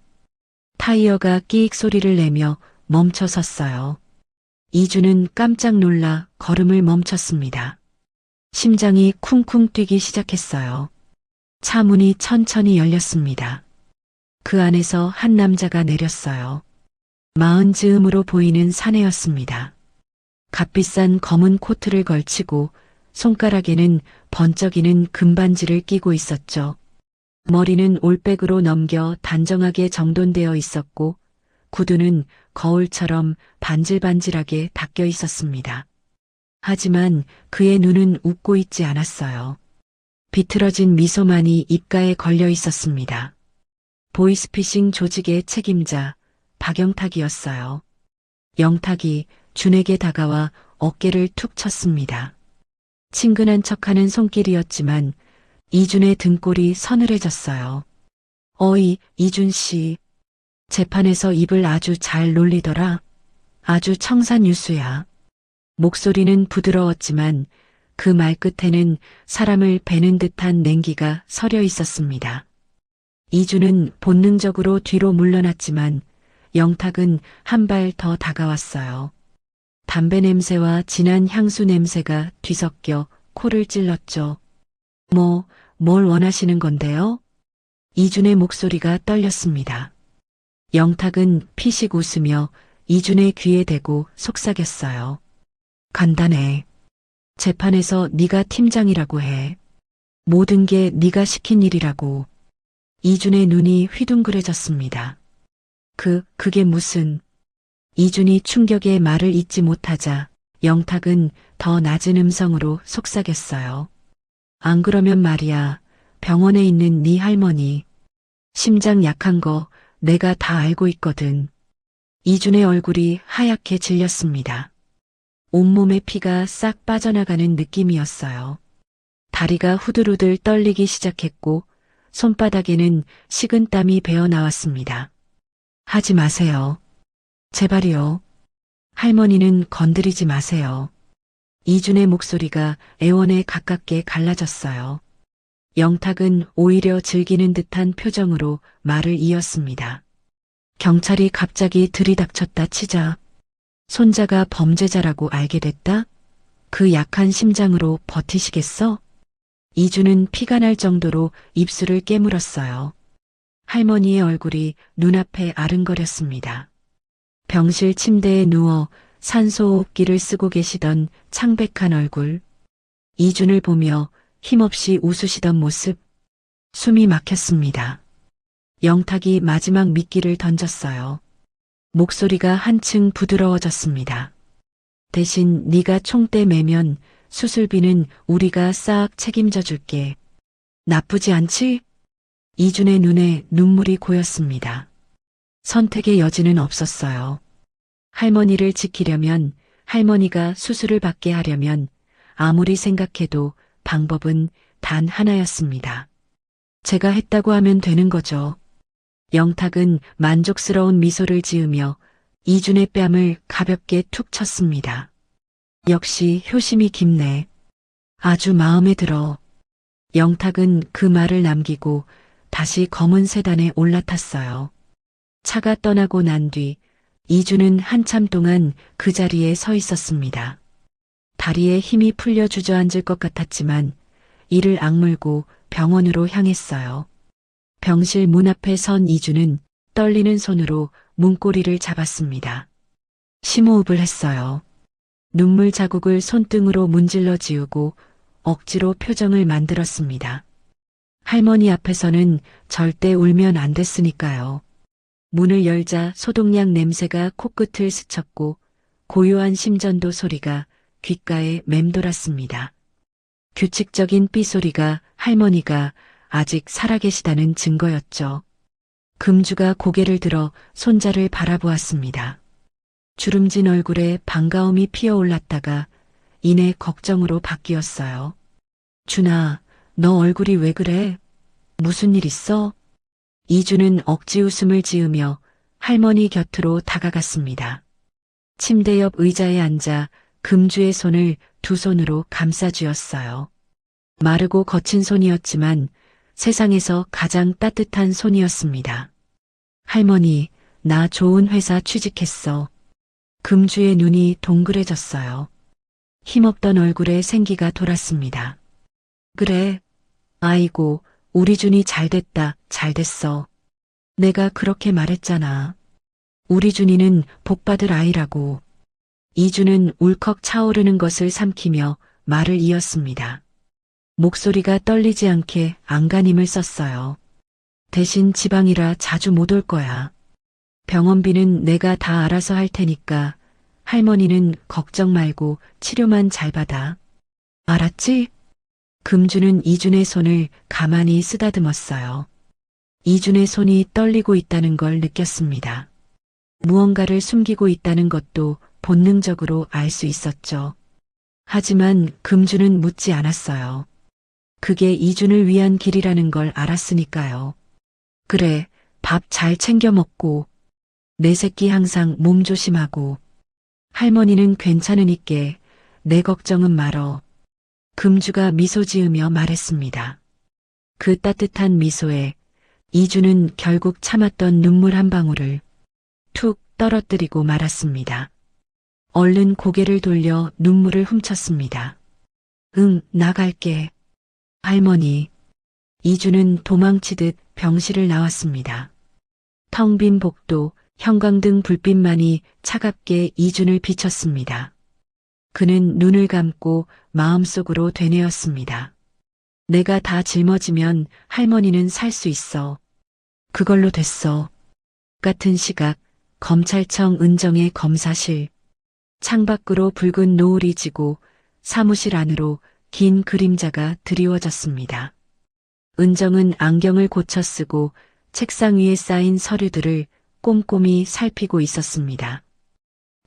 타이어가 끼익 소리를 내며 멈춰 섰어요. 이준은 깜짝 놀라 걸음을 멈췄습니다. 심장이 쿵쿵 뛰기 시작했어요. 차 문이 천천히 열렸습니다. 그 안에서 한 남자가 내렸어요. 마흔 즈음으로 보이는 사내였습니다. 값비싼 검은 코트를 걸치고 손가락에는 번쩍이는 금반지를 끼고 있었죠. 머리는 올백으로 넘겨 단정하게 정돈되어 있었고 구두는 거울처럼 반질반질하게 닦여 있었습니다. 하지만 그의 눈은 웃고 있지 않았어요. 비틀어진 미소만이 입가에 걸려 있었습니다. 보이스피싱 조직의 책임자 박영탁이었어요. 영탁이 준에게 다가와 어깨를 툭 쳤습니다. 친근한 척하는 손길이었지만 이준의 등골이 서늘해졌어요. 어이, 이준 씨. 재판에서 입을 아주 잘 놀리더라. 아주 청산유수야. 목소리는 부드러웠지만 그 말끝에는 사람을 베는 듯한 냉기가 서려 있었습니다. 이준은 본능적으로 뒤로 물러났지만 영탁은 한 발 더 다가왔어요. 담배 냄새와 진한 향수 냄새가 뒤섞여 코를 찔렀죠. 뭘 원하시는 건데요? 이준의 목소리가 떨렸습니다. 영탁은 피식 웃으며 이준의 귀에 대고 속삭였어요. 간단해. 재판에서 네가 팀장이라고 해. 모든 게 네가 시킨 일이라고. 이준의 눈이 휘둥그레졌습니다. 그게 무슨... 이준이 충격에 말을 잇지 못하자 영탁은 더 낮은 음성으로 속삭였어요. 안 그러면 말이야, 병원에 있는 네 할머니. 심장 약한 거 내가 다 알고 있거든. 이준의 얼굴이 하얗게 질렸습니다. 온몸의 피가 싹 빠져나가는 느낌이었어요. 다리가 후들후들 떨리기 시작했고 손바닥에는 식은 땀이 배어 나왔습니다. 하지 마세요. 제발이요. 할머니는 건드리지 마세요. 이준의 목소리가 애원에 가깝게 갈라졌어요. 영탁은 오히려 즐기는 듯한 표정으로 말을 이었습니다. 경찰이 갑자기 들이닥쳤다 치자 손자가 범죄자라고 알게 됐다? 그 약한 심장으로 버티시겠어? 이준은 피가 날 정도로 입술을 깨물었어요. 할머니의 얼굴이 눈앞에 아른거렸습니다. 병실 침대에 누워 산소호흡기를 쓰고 계시던 창백한 얼굴, 이준을 보며 힘없이 웃으시던 모습, 숨이 막혔습니다. 영탁이 마지막 미끼를 던졌어요. 목소리가 한층 부드러워졌습니다. 대신 네가 총대 매면 수술비는 우리가 싹 책임져 줄게. 나쁘지 않지? 이준의 눈에 눈물이 고였습니다. 선택의 여지는 없었어요. 할머니를 지키려면, 할머니가 수술을 받게 하려면 아무리 생각해도 방법은 단 하나였습니다. 제가 했다고 하면 되는 거죠. 영탁은 만족스러운 미소를 지으며 이준의 뺨을 가볍게 툭 쳤습니다. 역시 효심이 깊네. 아주 마음에 들어. 영탁은 그 말을 남기고 다시 검은 세단에 올라탔어요. 차가 떠나고 난 뒤 이준은 한참 동안 그 자리에 서 있었습니다. 다리에 힘이 풀려 주저앉을 것 같았지만 이를 악물고 병원으로 향했어요. 병실 문 앞에 선 이준은 떨리는 손으로 문고리를 잡았습니다. 심호흡을 했어요. 눈물 자국을 손등으로 문질러 지우고 억지로 표정을 만들었습니다. 할머니 앞에서는 절대 울면 안 됐으니까요. 문을 열자 소독약 냄새가 코끝을 스쳤고 고요한 심전도 소리가 귓가에 맴돌았습니다. 규칙적인 삐소리가 할머니가 아직 살아계시다는 증거였죠. 금주가 고개를 들어 손자를 바라보았습니다. 주름진 얼굴에 반가움이 피어올랐다가 이내 걱정으로 바뀌었어요. 준아, 너 얼굴이 왜 그래? 무슨 일 있어? 이준은 억지 웃음을 지으며 할머니 곁으로 다가갔습니다. 침대 옆 의자에 앉아 금주의 손을 두 손으로 감싸 쥐었어요. 마르고 거친 손이었지만 세상에서 가장 따뜻한 손이었습니다. 할머니, 나 좋은 회사 취직했어. 금주의 눈이 동그래졌어요. 힘없던 얼굴에 생기가 돌았습니다. 그래. 아이고, 우리 준이 잘됐다, 잘됐어. 내가 그렇게 말했잖아. 우리 준이는 복받을 아이라고. 이준은 울컥 차오르는 것을 삼키며 말을 이었습니다. 목소리가 떨리지 않게 안간힘을 썼어요. 대신 지방이라 자주 못 올 거야. 병원비는 내가 다 알아서 할 테니까 할머니는 걱정 말고 치료만 잘 받아. 알았지? 금주는 이준의 손을 가만히 쓰다듬었어요. 이준의 손이 떨리고 있다는 걸 느꼈습니다. 무언가를 숨기고 있다는 것도 본능적으로 알 수 있었죠. 하지만 금주는 묻지 않았어요. 그게 이준을 위한 길이라는 걸 알았으니까요. 그래, 밥 잘 챙겨 먹고, 내 새끼 항상 몸 조심하고, 할머니는 괜찮으니께 내 걱정은 말어. 금주가 미소 지으며 말했습니다. 그 따뜻한 미소에 이준은 결국 참았던 눈물 한 방울을 툭 떨어뜨리고 말았습니다. 얼른 고개를 돌려 눈물을 훔쳤습니다. 응, 나갈게. 할머니. 이준은 도망치듯 병실을 나왔습니다. 텅 빈 복도, 형광등 불빛만이 차갑게 이준을 비쳤습니다. 그는 눈을 감고 마음속으로 되뇌었습니다. 내가 다 짊어지면 할머니는 살 수 있어. 그걸로 됐어. 같은 시각, 검찰청 은정의 검사실. 창밖으로 붉은 노을이 지고 사무실 안으로 긴 그림자가 드리워졌습니다. 은정은 안경을 고쳐 쓰고 책상 위에 쌓인 서류들을 꼼꼼히 살피고 있었습니다.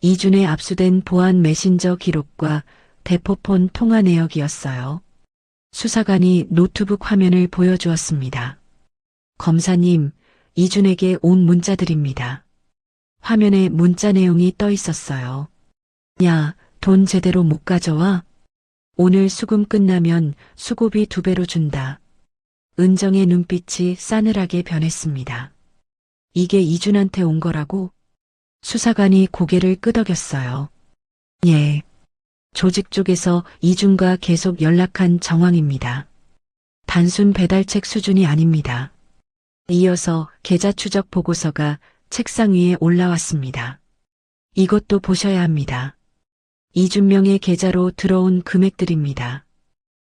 이준의 압수된 보안 메신저 기록과 대포폰 통화 내역이었어요. 수사관이 노트북 화면을 보여주었습니다. 검사님, 이준에게 온 문자들입니다. 화면에 문자 내용이 떠 있었어요. 야, 돈 제대로 못 가져와? 오늘 수금 끝나면 수고비 2배로 준다. 은정의 눈빛이 싸늘하게 변했습니다. 이게 이준한테 온 거라고? 수사관이 고개를 끄덕였어요. 예. 조직 쪽에서 이준과 계속 연락한 정황입니다. 단순 배달책 수준이 아닙니다. 이어서 계좌 추적 보고서가 책상 위에 올라왔습니다. 이것도 보셔야 합니다. 이준명의 계좌로 들어온 금액들입니다.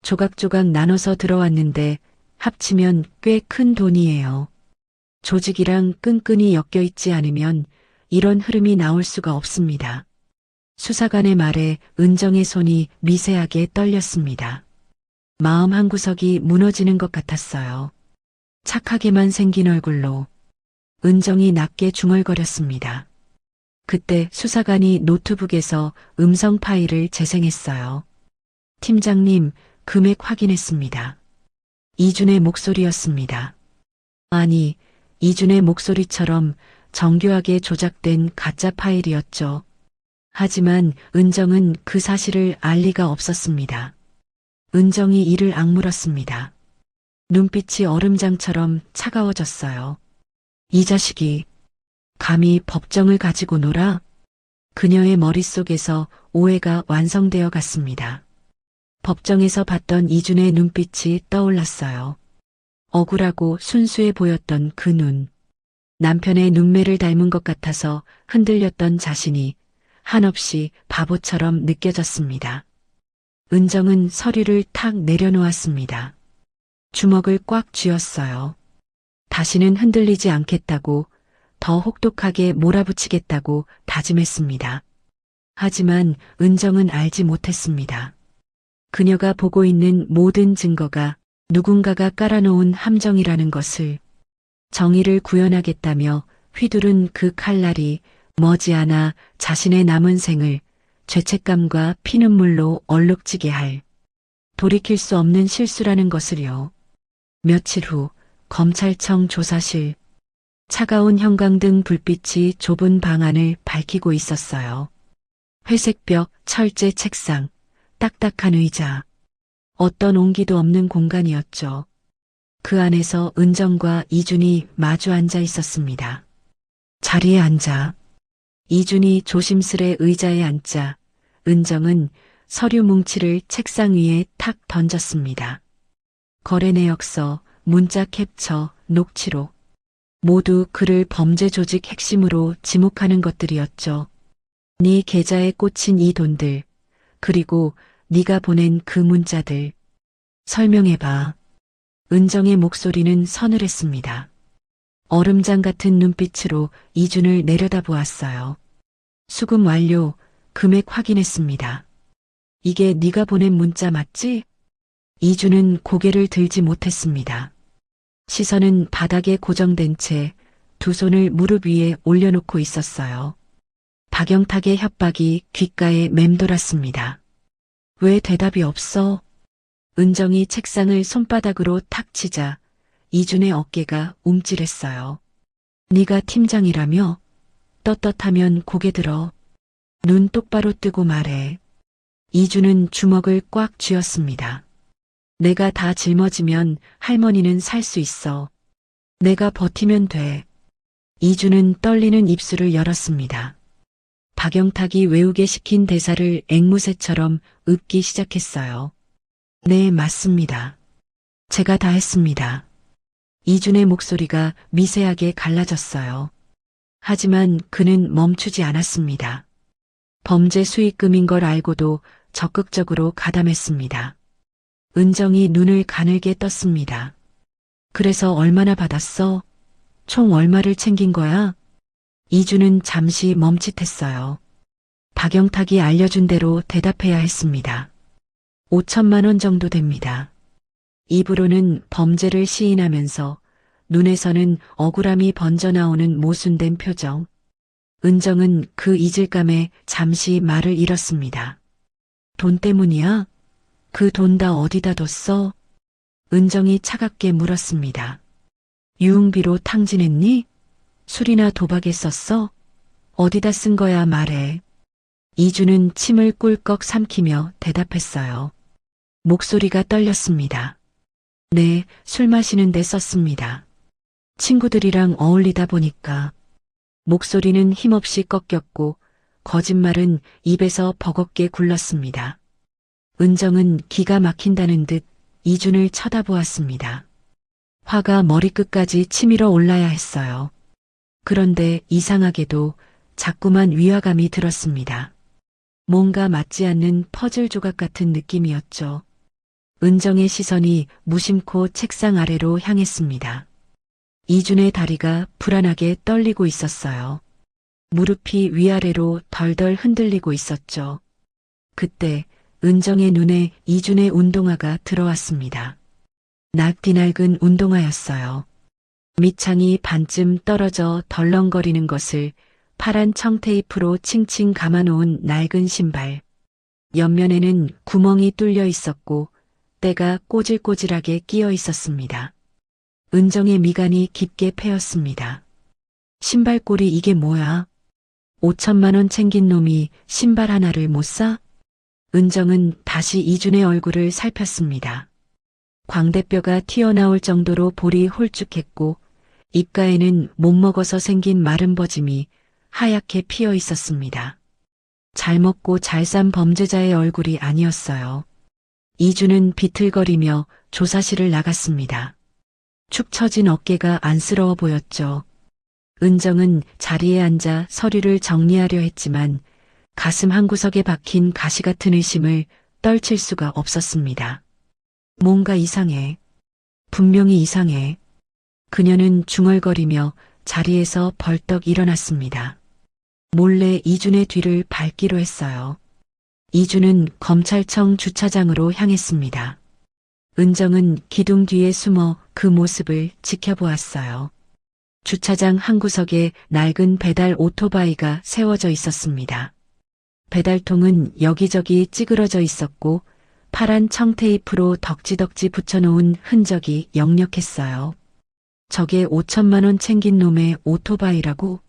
조각조각 나눠서 들어왔는데 합치면 꽤 큰 돈이에요. 조직이랑 끈끈이 엮여 있지 않으면 이런 흐름이 나올 수가 없습니다. 수사관의 말에 은정의 손이 미세하게 떨렸습니다. 마음 한구석이 무너지는 것 같았어요. 착하게만 생긴 얼굴로 은정이 낮게 중얼거렸습니다. 그때 수사관이 노트북에서 음성 파일을 재생했어요. 팀장님, 금액 확인했습니다. 이준의 목소리였습니다. 아니, 이준의 목소리처럼 정교하게 조작된 가짜 파일이었죠. 하지만 은정은 그 사실을 알 리가 없었습니다. 은정이 이를 악물었습니다. 눈빛이 얼음장처럼 차가워졌어요. 이 자식이 감히 법정을 가지고 놀아? 그녀의 머릿속에서 오해가 완성되어 갔습니다. 법정에서 봤던 이준의 눈빛이 떠올랐어요. 억울하고 순수해 보였던 그 눈. 남편의 눈매를 닮은 것 같아서 흔들렸던 자신이 한없이 바보처럼 느껴졌습니다. 은정은 서류를 탁 내려놓았습니다. 주먹을 꽉 쥐었어요. 다시는 흔들리지 않겠다고, 더 혹독하게 몰아붙이겠다고 다짐했습니다. 하지만 은정은 알지 못했습니다. 그녀가 보고 있는 모든 증거가 누군가가 깔아놓은 함정이라는 것을. 정의를 구현하겠다며 휘두른 그 칼날이 머지않아 자신의 남은 생을 죄책감과 피눈물로 얼룩지게 할 돌이킬 수 없는 실수라는 것을요. 며칠 후 검찰청 조사실. 차가운 형광등 불빛이 좁은 방 안을 밝히고 있었어요. 회색 벽, 철제 책상, 딱딱한 의자. 어떤 온기도 없는 공간이었죠. 그 안에서 은정과 이준이 마주 앉아 있었습니다. 자리에 앉아. 이준이 조심스레 의자에 앉자 은정은 서류 뭉치를 책상 위에 탁 던졌습니다. 거래 내역서, 문자 캡처, 녹취록. 모두 그를 범죄 조직 핵심으로 지목하는 것들이었죠. 네 계좌에 꽂힌 이 돈들, 그리고 네가 보낸 그 문자들. 설명해봐. 은정의 목소리는 서늘했습니다. 얼음장 같은 눈빛으로 이준을 내려다보았어요. 수금 완료, 금액 확인했습니다. 이게 네가 보낸 문자 맞지? 이준은 고개를 들지 못했습니다. 시선은 바닥에 고정된 채 두 손을 무릎 위에 올려놓고 있었어요. 박영탁의 협박이 귓가에 맴돌았습니다. 왜 대답이 없어? 은정이 책상을 손바닥으로 탁 치자 이준의 어깨가 움찔했어요. 네가 팀장이라며? 떳떳하면 고개 들어. 눈 똑바로 뜨고 말해. 이준은 주먹을 꽉 쥐었습니다. 내가 다 짊어지면 할머니는 살 수 있어. 내가 버티면 돼. 이준은 떨리는 입술을 열었습니다. 박영탁이 외우게 시킨 대사를 앵무새처럼 읊기 시작했어요. 네, 맞습니다. 제가 다 했습니다. 이준의 목소리가 미세하게 갈라졌어요. 하지만 그는 멈추지 않았습니다. 범죄 수익금인 걸 알고도 적극적으로 가담했습니다. 은정이 눈을 가늘게 떴습니다. 그래서 얼마나 받았어? 총 얼마를 챙긴 거야? 이준은 잠시 멈칫했어요. 박영탁이 알려준 대로 대답해야 했습니다. 5천만 원 정도 됩니다. 입으로는 범죄를 시인하면서 눈에서는 억울함이 번져나오는 모순된 표정. 은정은 그 이질감에 잠시 말을 잃었습니다. 돈 때문이야? 그 돈 다 어디다 뒀어? 은정이 차갑게 물었습니다. 유흥비로 탕진했니? 술이나 도박에 썼어? 어디다 쓴 거야 말해. 이준은 침을 꿀꺽 삼키며 대답했어요. 목소리가 떨렸습니다. 네, 술 마시는 데 썼습니다. 친구들이랑 어울리다 보니까. 목소리는 힘없이 꺾였고 거짓말은 입에서 버겁게 굴렀습니다. 은정은 기가 막힌다는 듯 이준을 쳐다보았습니다. 화가 머리끝까지 치밀어 올라야 했어요. 그런데 이상하게도 자꾸만 위화감이 들었습니다. 뭔가 맞지 않는 퍼즐 조각 같은 느낌이었죠. 은정의 시선이 무심코 책상 아래로 향했습니다. 이준의 다리가 불안하게 떨리고 있었어요. 무릎이 위아래로 덜덜 흔들리고 있었죠. 그때 은정의 눈에 이준의 운동화가 들어왔습니다. 낙디 낡은 운동화였어요. 밑창이 반쯤 떨어져 덜렁거리는 것을 파란 청테이프로 칭칭 감아놓은 낡은 신발. 옆면에는 구멍이 뚫려 있었고 때가 꼬질꼬질하게 끼어 있었습니다. 은정의 미간이 깊게 패였습니다. 신발꼴이 이게 뭐야? 5천만 원 챙긴 놈이 신발 하나를 못 사? 은정은 다시 이준의 얼굴을 살폈습니다. 광대뼈가 튀어나올 정도로 볼이 홀쭉했고 입가에는 못 먹어서 생긴 마른 버짐이 하얗게 피어 있었습니다. 잘 먹고 잘 산 범죄자의 얼굴이 아니었어요. 이준은 비틀거리며 조사실을 나갔습니다. 축 처진 어깨가 안쓰러워 보였죠. 은정은 자리에 앉아 서류를 정리하려 했지만 가슴 한구석에 박힌 가시 같은 의심을 떨칠 수가 없었습니다. 뭔가 이상해. 분명히 이상해. 그녀는 중얼거리며 자리에서 벌떡 일어났습니다. 몰래 이준의 뒤를 밟기로 했어요. 이준은 검찰청 주차장으로 향했습니다. 은정은 기둥 뒤에 숨어 그 모습을 지켜보았어요. 주차장 한 구석에 낡은 배달 오토바이가 세워져 있었습니다. 배달통은 여기저기 찌그러져 있었고 파란 청테이프로 덕지덕지 붙여놓은 흔적이 역력했어요. 저게 5천만 원 챙긴 놈의 오토바이라고?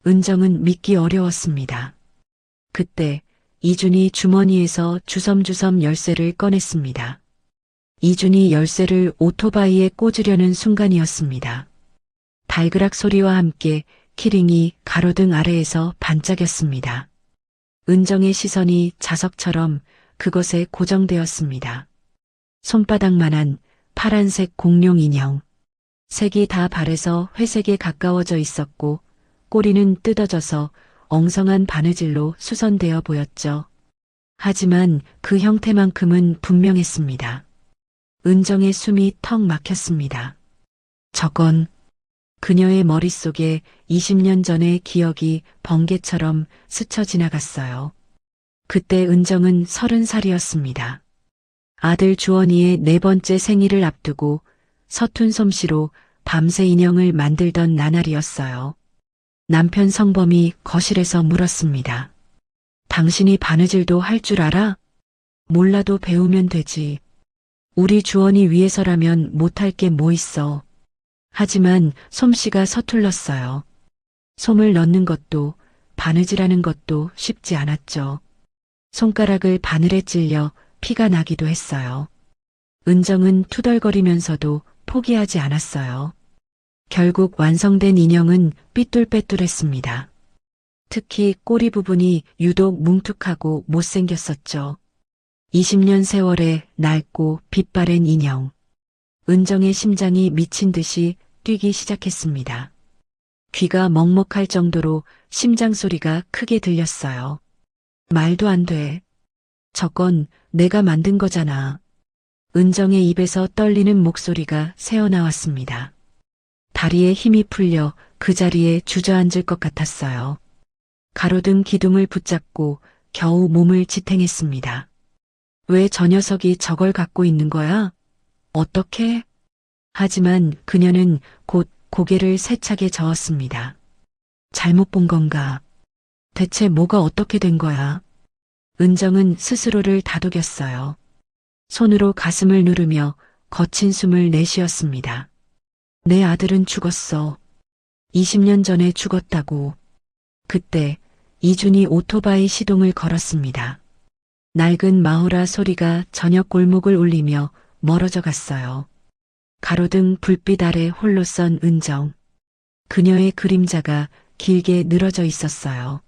은정은 믿기 어려웠습니다. 그때 이준이 주머니에서 주섬주섬 열쇠를 꺼냈습니다. 이준이 열쇠를 오토바이에 꽂으려는 순간이었습니다. 달그락 소리와 함께 키링이 가로등 아래에서 반짝였습니다. 은정의 시선이 자석처럼 그것에 고정되었습니다. 손바닥만한 파란색 공룡 인형. 색이 다 바래서 회색에 가까워져 있었고 꼬리는 뜯어져서 엉성한 바느질로 수선되어 보였죠. 하지만 그 형태만큼은 분명했습니다. 은정의 숨이 턱 막혔습니다. 저건 그녀의 머릿속에 20년 전의 기억이 번개처럼 스쳐 지나갔어요. 그때 은정은 30살이었습니다. 아들 주원이의 4번째 생일을 앞두고 서툰 솜씨로 밤새 인형을 만들던 나날이었어요. 남편 성범이 거실에서 물었습니다. 당신이 바느질도 할 줄 알아? 몰라도 배우면 되지. 우리 주원이 위해서라면 못할 게 뭐 있어. 하지만 솜씨가 서툴렀어요. 솜을 넣는 것도 바느질하는 것도 쉽지 않았죠. 손가락을 바늘에 찔려 피가 나기도 했어요. 은정은 투덜거리면서도 포기하지 않았어요. 결국 완성된 인형은 삐뚤빼뚤했습니다. 특히 꼬리 부분이 유독 뭉툭하고 못생겼었죠. 20년 세월에 낡고 빛바랜 인형. 은정의 심장이 미친 듯이 뛰기 시작했습니다. 귀가 먹먹할 정도로 심장 소리가 크게 들렸어요. 말도 안 돼. 저건 내가 만든 거잖아. 은정의 입에서 떨리는 목소리가 새어나왔습니다. 다리에 힘이 풀려 그 자리에 주저앉을 것 같았어요. 가로등 기둥을 붙잡고 겨우 몸을 지탱했습니다. 왜 저 녀석이 저걸 갖고 있는 거야? 어떻게? 하지만 그녀는 곧 고개를 세차게 저었습니다. 잘못 본 건가? 대체 뭐가 어떻게 된 거야? 은정은 스스로를 다독였어요. 손으로 가슴을 누르며 거친 숨을 내쉬었습니다. 내 아들은 죽었어. 20년 전에 죽었다고. 그때 이준이 오토바이 시동을 걸었습니다. 낡은 마호라 소리가 저녁 골목을 울리며 멀어져 갔어요. 가로등 불빛 아래 홀로 선 은정. 그녀의 그림자가 길게 늘어져 있었어요.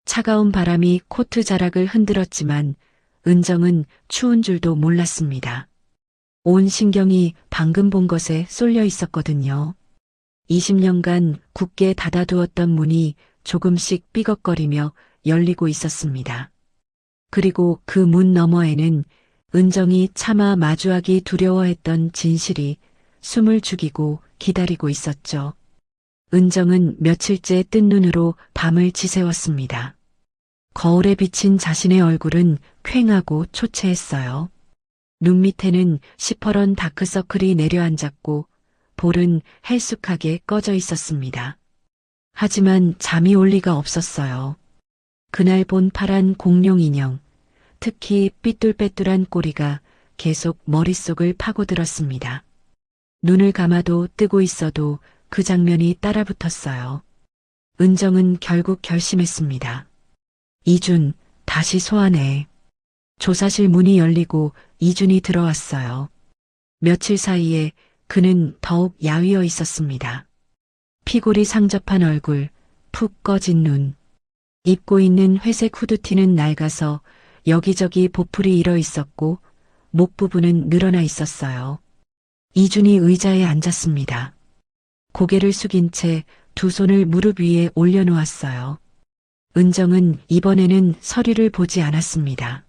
차가운 바람이 코트 자락을 흔들었지만 은정은 추운 줄도 몰랐습니다. 온 신경이 방금 본 것에 쏠려 있었거든요. 20년간 굳게 닫아두었던 문이 조금씩 삐걱거리며 열리고 있었습니다. 그리고 그 문 너머에는 은정이 차마 마주하기 두려워했던 진실이 숨을 죽이고 기다리고 있었죠. 은정은 며칠째 뜬 눈으로 밤을 지새웠습니다. 거울에 비친 자신의 얼굴은 퀭하고 초췌했어요. 눈 밑에는 시퍼런 다크서클이 내려앉았고 볼은 헬쑥하게 꺼져 있었습니다. 하지만 잠이 올 리가 없었어요. 그날 본 파란 공룡 인형, 특히 삐뚤빼뚤한 꼬리가 계속 머릿속을 파고들었습니다. 눈을 감아도 뜨고 있어도 그 장면이 따라붙었어요. 은정은 결국 결심했습니다. 이준, 다시 소환해. 조사실 문이 열리고 이준이 들어왔어요. 며칠 사이에 그는 더욱 야위어 있었습니다. 피골이 상접한 얼굴, 푹 꺼진 눈, 입고 있는 회색 후드티는 낡아서 여기저기 보풀이 일어 있었고 목 부분은 늘어나 있었어요. 이준이 의자에 앉았습니다. 고개를 숙인 채 두 손을 무릎 위에 올려놓았어요. 은정은 이번에는 서류를 보지 않았습니다.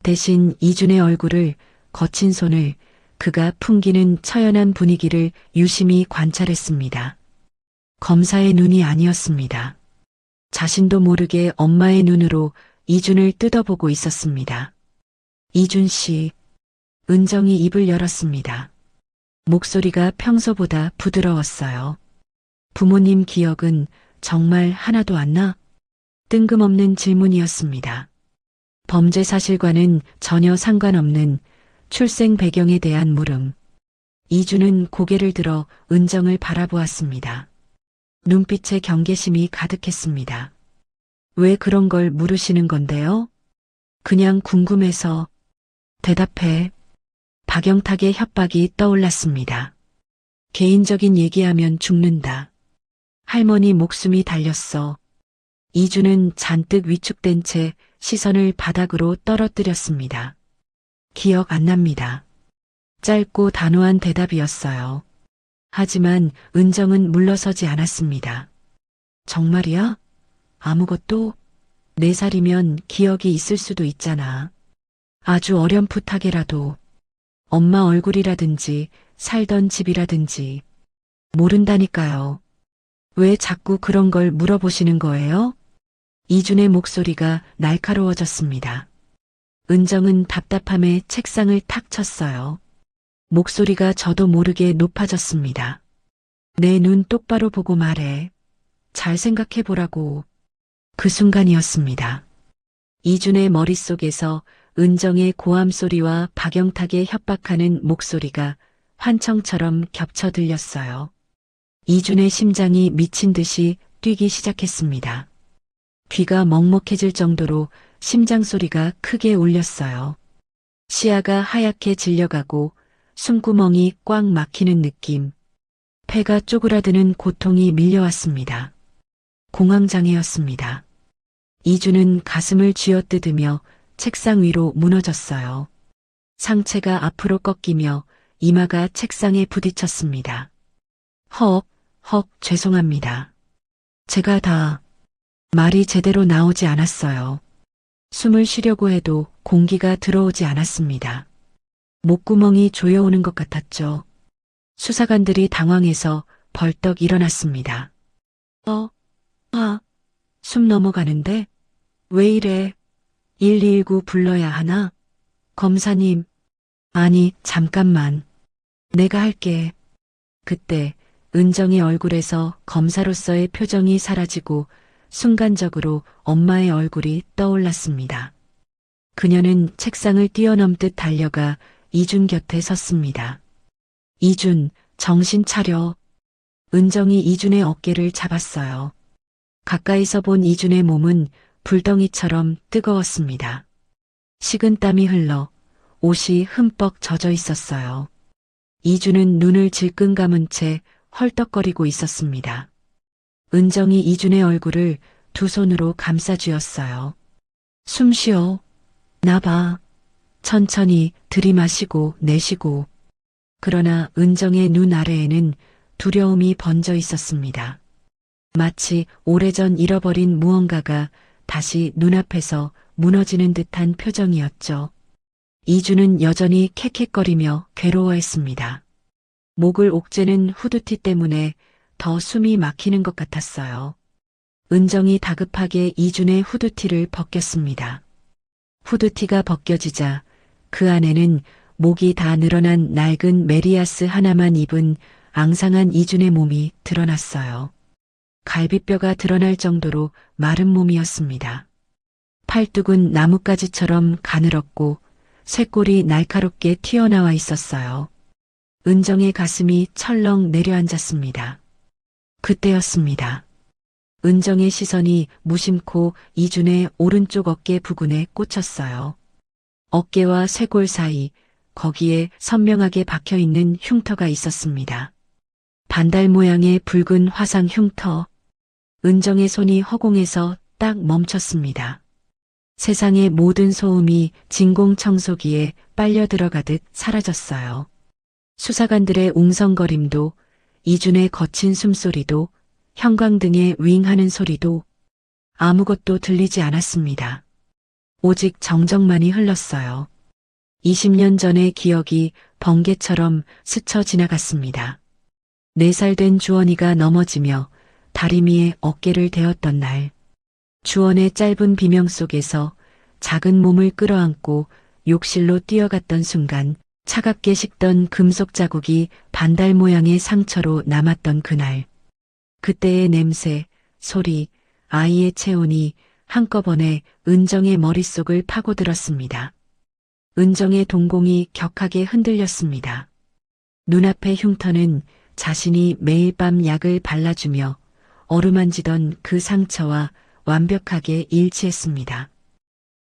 대신 이준의 얼굴을, 거친 손을, 그가 풍기는 처연한 분위기를 유심히 관찰했습니다. 검사의 눈이 아니었습니다. 자신도 모르게 엄마의 눈으로 이준을 뜯어보고 있었습니다. 이준 씨. 은정이 입을 열었습니다. 목소리가 평소보다 부드러웠어요. 부모님 기억은 정말 하나도 안 나? 뜬금없는 질문이었습니다. 범죄 사실과는 전혀 상관없는 출생 배경에 대한 물음. 이준은 고개를 들어 은정을 바라보았습니다. 눈빛에 경계심이 가득했습니다. 왜 그런 걸 물으시는 건데요? 그냥 궁금해서. 대답해. 박영탁의 협박이 떠올랐습니다. 개인적인 얘기하면 죽는다. 할머니 목숨이 달렸어. 이주는 잔뜩 위축된 채 시선을 바닥으로 떨어뜨렸습니다. 기억 안 납니다. 짧고 단호한 대답이었어요. 하지만 은정은 물러서지 않았습니다. 정말이야? 아무것도? 4살이면 기억이 있을 수도 있잖아. 아주 어렴풋하게라도 엄마 얼굴이라든지 살던 집이라든지 모른다니까요. 왜 자꾸 그런 걸 물어보시는 거예요? 이준의 목소리가 날카로워졌습니다. 은정은 답답함에 책상을 탁 쳤어요. 목소리가 저도 모르게 높아졌습니다. 내 눈 똑바로 보고 말해. 잘 생각해 보라고. 그 순간이었습니다. 이준의 머릿속에서 은정의 고함 소리와 박영탁의 협박하는 목소리가 환청처럼 겹쳐 들렸어요. 이준의 심장이 미친 듯이 뛰기 시작했습니다. 귀가 먹먹해질 정도로 심장 소리가 크게 울렸어요. 시야가 하얗게 질려가고 숨구멍이 꽉 막히는 느낌. 폐가 쪼그라드는 고통이 밀려왔습니다. 공황장애였습니다. 이주는 가슴을 쥐어뜯으며 책상 위로 무너졌어요. 상체가 앞으로 꺾이며 이마가 책상에 부딪혔습니다. 죄송합니다. 제가 말이 제대로 나오지 않았어요. 숨을 쉬려고 해도 공기가 들어오지 않았습니다. 목구멍이 조여오는 것 같았죠. 수사관들이 당황해서 벌떡 일어났습니다. 숨 넘어가는데? 왜 이래? 119 불러야 하나? 검사님. 아니, 잠깐만. 내가 할게. 그때 은정의 얼굴에서 검사로서의 표정이 사라지고 순간적으로 엄마의 얼굴이 떠올랐습니다. 그녀는 책상을 뛰어넘듯 달려가 이준 곁에 섰습니다. 이준, 정신 차려. 은정이 이준의 어깨를 잡았어요. 가까이서 본 이준의 몸은 불덩이처럼 뜨거웠습니다. 식은땀이 흘러 옷이 흠뻑 젖어 있었어요. 이준은 눈을 질끈 감은 채 헐떡거리고 있었습니다. 은정이 이준의 얼굴을 두 손으로 감싸쥐었어요. 숨 쉬어. 나 봐. 천천히 들이마시고 내쉬고. 그러나 은정의 눈 아래에는 두려움이 번져 있었습니다. 마치 오래전 잃어버린 무언가가 다시 눈앞에서 무너지는 듯한 표정이었죠. 이주는 여전히 캑캑거리며 괴로워했습니다. 목을 옥죄는 후드티 때문에 더 숨이 막히는 것 같았어요. 은정이 다급하게 이준의 후드티를 벗겼습니다. 후드티가 벗겨지자 그 안에는 목이 다 늘어난 낡은 메리아스 하나만 입은 앙상한 이준의 몸이 드러났어요. 갈비뼈가 드러날 정도로 마른 몸이었습니다. 팔뚝은 나뭇가지처럼 가늘었고 쇄골이 날카롭게 튀어나와 있었어요. 은정의 가슴이 철렁 내려앉았습니다. 그때였습니다. 은정의 시선이 무심코 이준의 오른쪽 어깨 부근에 꽂혔어요. 어깨와 쇄골 사이, 거기에 선명하게 박혀있는 흉터가 있었습니다. 반달 모양의 붉은 화상 흉터. 은정의 손이 허공에서 딱 멈췄습니다. 세상의 모든 소음이 진공청소기에 빨려 들어가듯 사라졌어요. 수사관들의 웅성거림도, 이준의 거친 숨소리도, 형광등의 윙하는 소리도 아무것도 들리지 않았습니다. 오직 정적만이 흘렀어요. 20년 전의 기억이 번개처럼 스쳐 지나갔습니다. 4살 된 주원이가 넘어지며 다리미의 어깨를 대었던 날, 주원의 짧은 비명 속에서 작은 몸을 끌어안고 욕실로 뛰어갔던 순간 차갑게 식던 금속 자국이 반달 모양의 상처로 남았던 그날, 그때의 냄새, 소리, 아이의 체온이 한꺼번에 은정의 머릿속을 파고들었습니다. 은정의 동공이 격하게 흔들렸습니다. 눈앞의 흉터는 자신이 매일 밤 약을 발라주며 어루만지던 그 상처와 완벽하게 일치했습니다.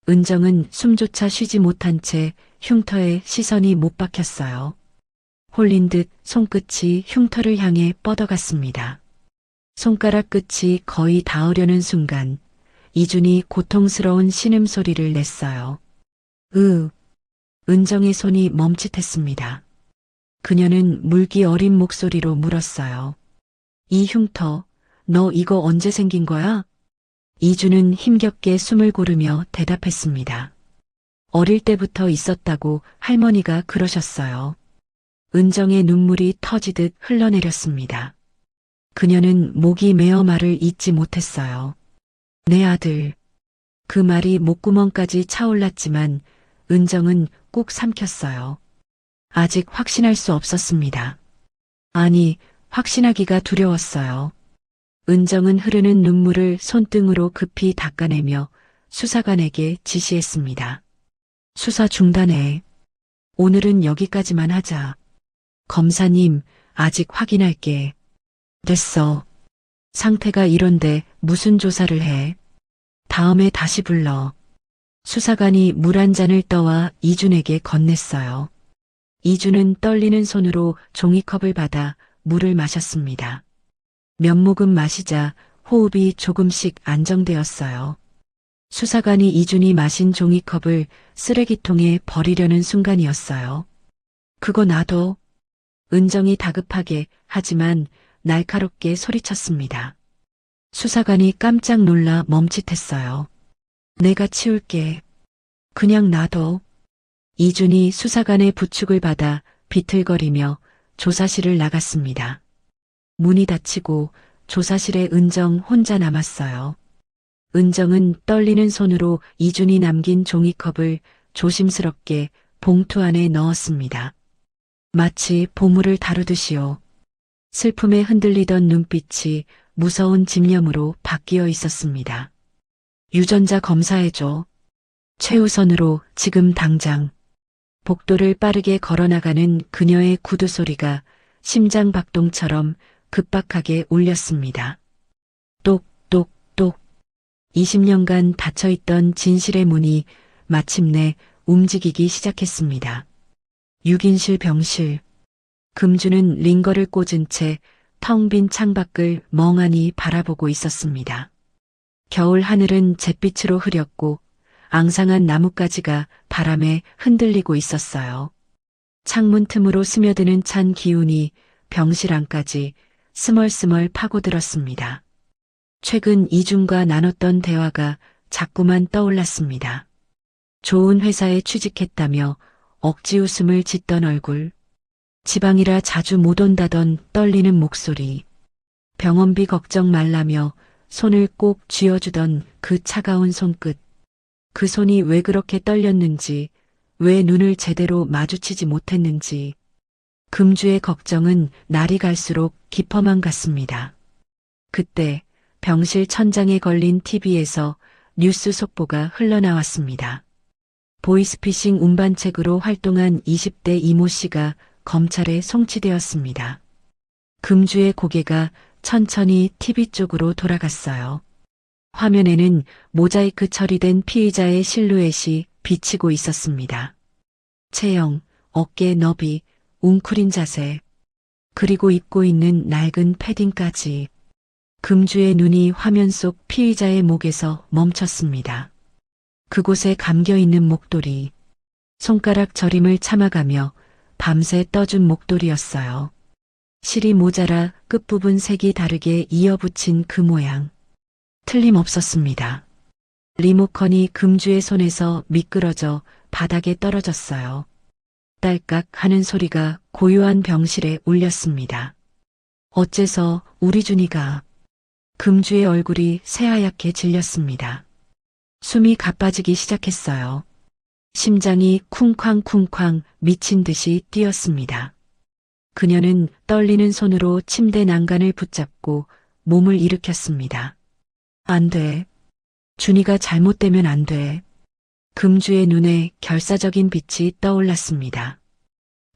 은정은 숨조차 쉬지 못한 채 흉터에 시선이 못 박혔어요. 홀린 듯 손끝이 흉터를 향해 뻗어갔습니다. 손가락 끝이 거의 닿으려는 순간 이준이 고통스러운 신음소리를 냈어요. 은정의 손이 멈칫했습니다. 그녀는 물기 어린 목소리로 물었어요. 이 흉터, 너 이거 언제 생긴 거야? 이준은 힘겹게 숨을 고르며 대답했습니다. 어릴 때부터 있었다고 할머니가 그러셨어요. 은정의 눈물이 터지듯 흘러내렸습니다. 그녀는 목이 메어 말을 잇지 못했어요. 내 아들. 그 말이 목구멍까지 차올랐지만 은정은 꾹 삼켰어요. 아직 확신할 수 없었습니다. 아니, 확신하기가 두려웠어요. 은정은 흐르는 눈물을 손등으로 급히 닦아내며 수사관에게 지시했습니다. 수사 중단해. 오늘은 여기까지만 하자. 검사님, 아직 확인할게. 됐어. 상태가 이런데 무슨 조사를 해? 다음에 다시 불러. 수사관이 물 한 잔을 떠와 이준에게 건넸어요. 이준은 떨리는 손으로 종이컵을 받아 물을 마셨습니다. 몇 모금 마시자 호흡이 조금씩 안정되었어요. 수사관이 이준이 마신 종이컵을 쓰레기통에 버리려는 순간이었어요. 그거 놔둬. 은정이 다급하게 하지만 날카롭게 소리쳤습니다. 수사관이 깜짝 놀라 멈칫했어요. 내가 치울게. 그냥 놔둬. 이준이 수사관의 부축을 받아 비틀거리며 조사실을 나갔습니다. 문이 닫히고 조사실에 은정 혼자 남았어요. 은정은 떨리는 손으로 이준이 남긴 종이컵을 조심스럽게 봉투 안에 넣었습니다. 마치 보물을 다루듯이요. 슬픔에 흔들리던 눈빛이 무서운 집념으로 바뀌어 있었습니다. 유전자 검사해줘. 최우선으로 지금 당장. 복도를 빠르게 걸어나가는 그녀의 구두 소리가 심장 박동처럼 급박하게 울렸습니다. 똑똑똑. 20년간 닫혀있던 진실의 문이 마침내 움직이기 시작했습니다. 6인실 병실. 금주는 링거를 꽂은 채 텅 빈 창밖을 멍하니 바라보고 있었습니다. 겨울 하늘은 잿빛으로 흐렸고 앙상한 나뭇가지가 바람에 흔들리고 있었어요. 창문 틈으로 스며드는 찬 기운이 병실 안까지 스멀스멀 파고들었습니다. 최근 이준과 나눴던 대화가 자꾸만 떠올랐습니다. 좋은 회사에 취직했다며 억지 웃음을 짓던 얼굴, 지방이라 자주 못 온다던 떨리는 목소리, 병원비 걱정 말라며 손을 꼭 쥐어주던 그 차가운 손끝, 그 손이 왜 그렇게 떨렸는지, 왜 눈을 제대로 마주치지 못했는지, 금주의 걱정은 날이 갈수록 깊어만 갔습니다. 그때 병실 천장에 걸린 TV에서 뉴스 속보가 흘러나왔습니다. 보이스피싱 운반책으로 활동한 20대 이모 씨가 검찰에 송치되었습니다. 금주의 고개가 천천히 TV 쪽으로 돌아갔어요. 화면에는 모자이크 처리된 피의자의 실루엣이 비치고 있었습니다. 체형, 어깨 너비, 웅크린 자세, 그리고 입고 있는 낡은 패딩까지. 금주의 눈이 화면 속 피의자의 목에서 멈췄습니다. 그곳에 감겨있는 목도리, 손가락 저림을 참아가며 밤새 떠준 목도리였어요. 실이 모자라 끝부분 색이 다르게 이어붙인 그 모양. 틀림없었습니다. 리모컨이 금주의 손에서 미끄러져 바닥에 떨어졌어요. 딸깍 하는 소리가 고요한 병실에 울렸습니다. 어째서 우리 준이가. 금주의 얼굴이 새하얗게 질렸습니다. 숨이 가빠지기 시작했어요. 심장이 쿵쾅쿵쾅 미친 듯이 뛰었습니다. 그녀는 떨리는 손으로 침대 난간을 붙잡고 몸을 일으켰습니다. 안 돼. 준이가 잘못되면 안 돼. 금주의 눈에 결사적인 빛이 떠올랐습니다.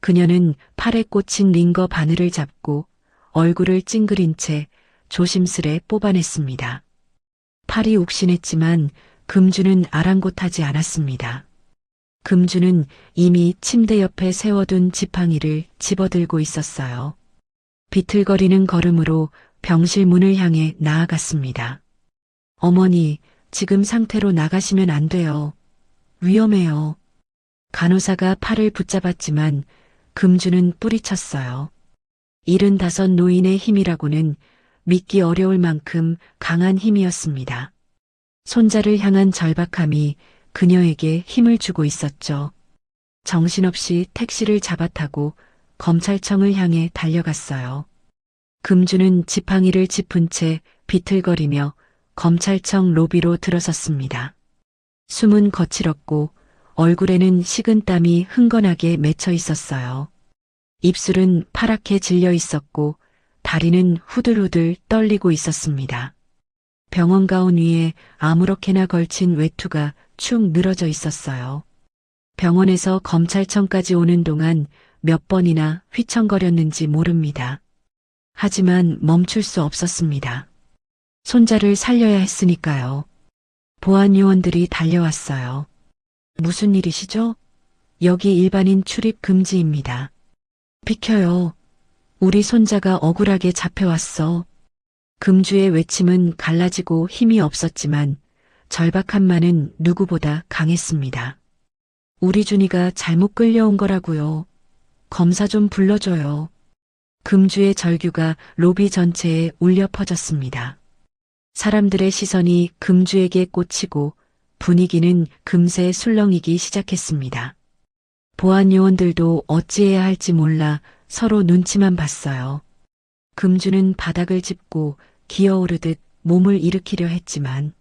그녀는 팔에 꽂힌 링거 바늘을 잡고 얼굴을 찡그린 채 조심스레 뽑아냈습니다. 팔이 욱신했지만 금주는 아랑곳하지 않았습니다. 금주는 이미 침대 옆에 세워둔 지팡이를 집어들고 있었어요. 비틀거리는 걸음으로 병실 문을 향해 나아갔습니다. 어머니, 지금 상태로 나가시면 안 돼요. 위험해요. 간호사가 팔을 붙잡았지만 금주는 뿌리쳤어요. 75 노인의 힘이라고는 믿기 어려울 만큼 강한 힘이었습니다. 손자를 향한 절박함이 그녀에게 힘을 주고 있었죠. 정신없이 택시를 잡아타고 검찰청을 향해 달려갔어요. 금주는 지팡이를 짚은 채 비틀거리며 검찰청 로비로 들어섰습니다. 숨은 거칠었고 얼굴에는 식은땀이 흥건하게 맺혀 있었어요. 입술은 파랗게 질려 있었고 다리는 후들후들 떨리고 있었습니다. 병원 가운 위에 아무렇게나 걸친 외투가 축 늘어져 있었어요. 병원에서 검찰청까지 오는 동안 몇 번이나 휘청거렸는지 모릅니다. 하지만 멈출 수 없었습니다. 손자를 살려야 했으니까요. 보안 요원들이 달려왔어요. 무슨 일이시죠? 여기 일반인 출입 금지입니다. 비켜요. 우리 손자가 억울하게 잡혀왔어. 금주의 외침은 갈라지고 힘이 없었지만 절박함만은 누구보다 강했습니다. 우리 준이가 잘못 끌려온 거라고요. 검사 좀 불러줘요. 금주의 절규가 로비 전체에 울려 퍼졌습니다. 사람들의 시선이 금주에게 꽂히고 분위기는 금세 술렁이기 시작했습니다. 보안 요원들도 어찌해야 할지 몰라 서로 눈치만 봤어요. 금주는 바닥을 짚고 기어오르듯 몸을 일으키려 했지만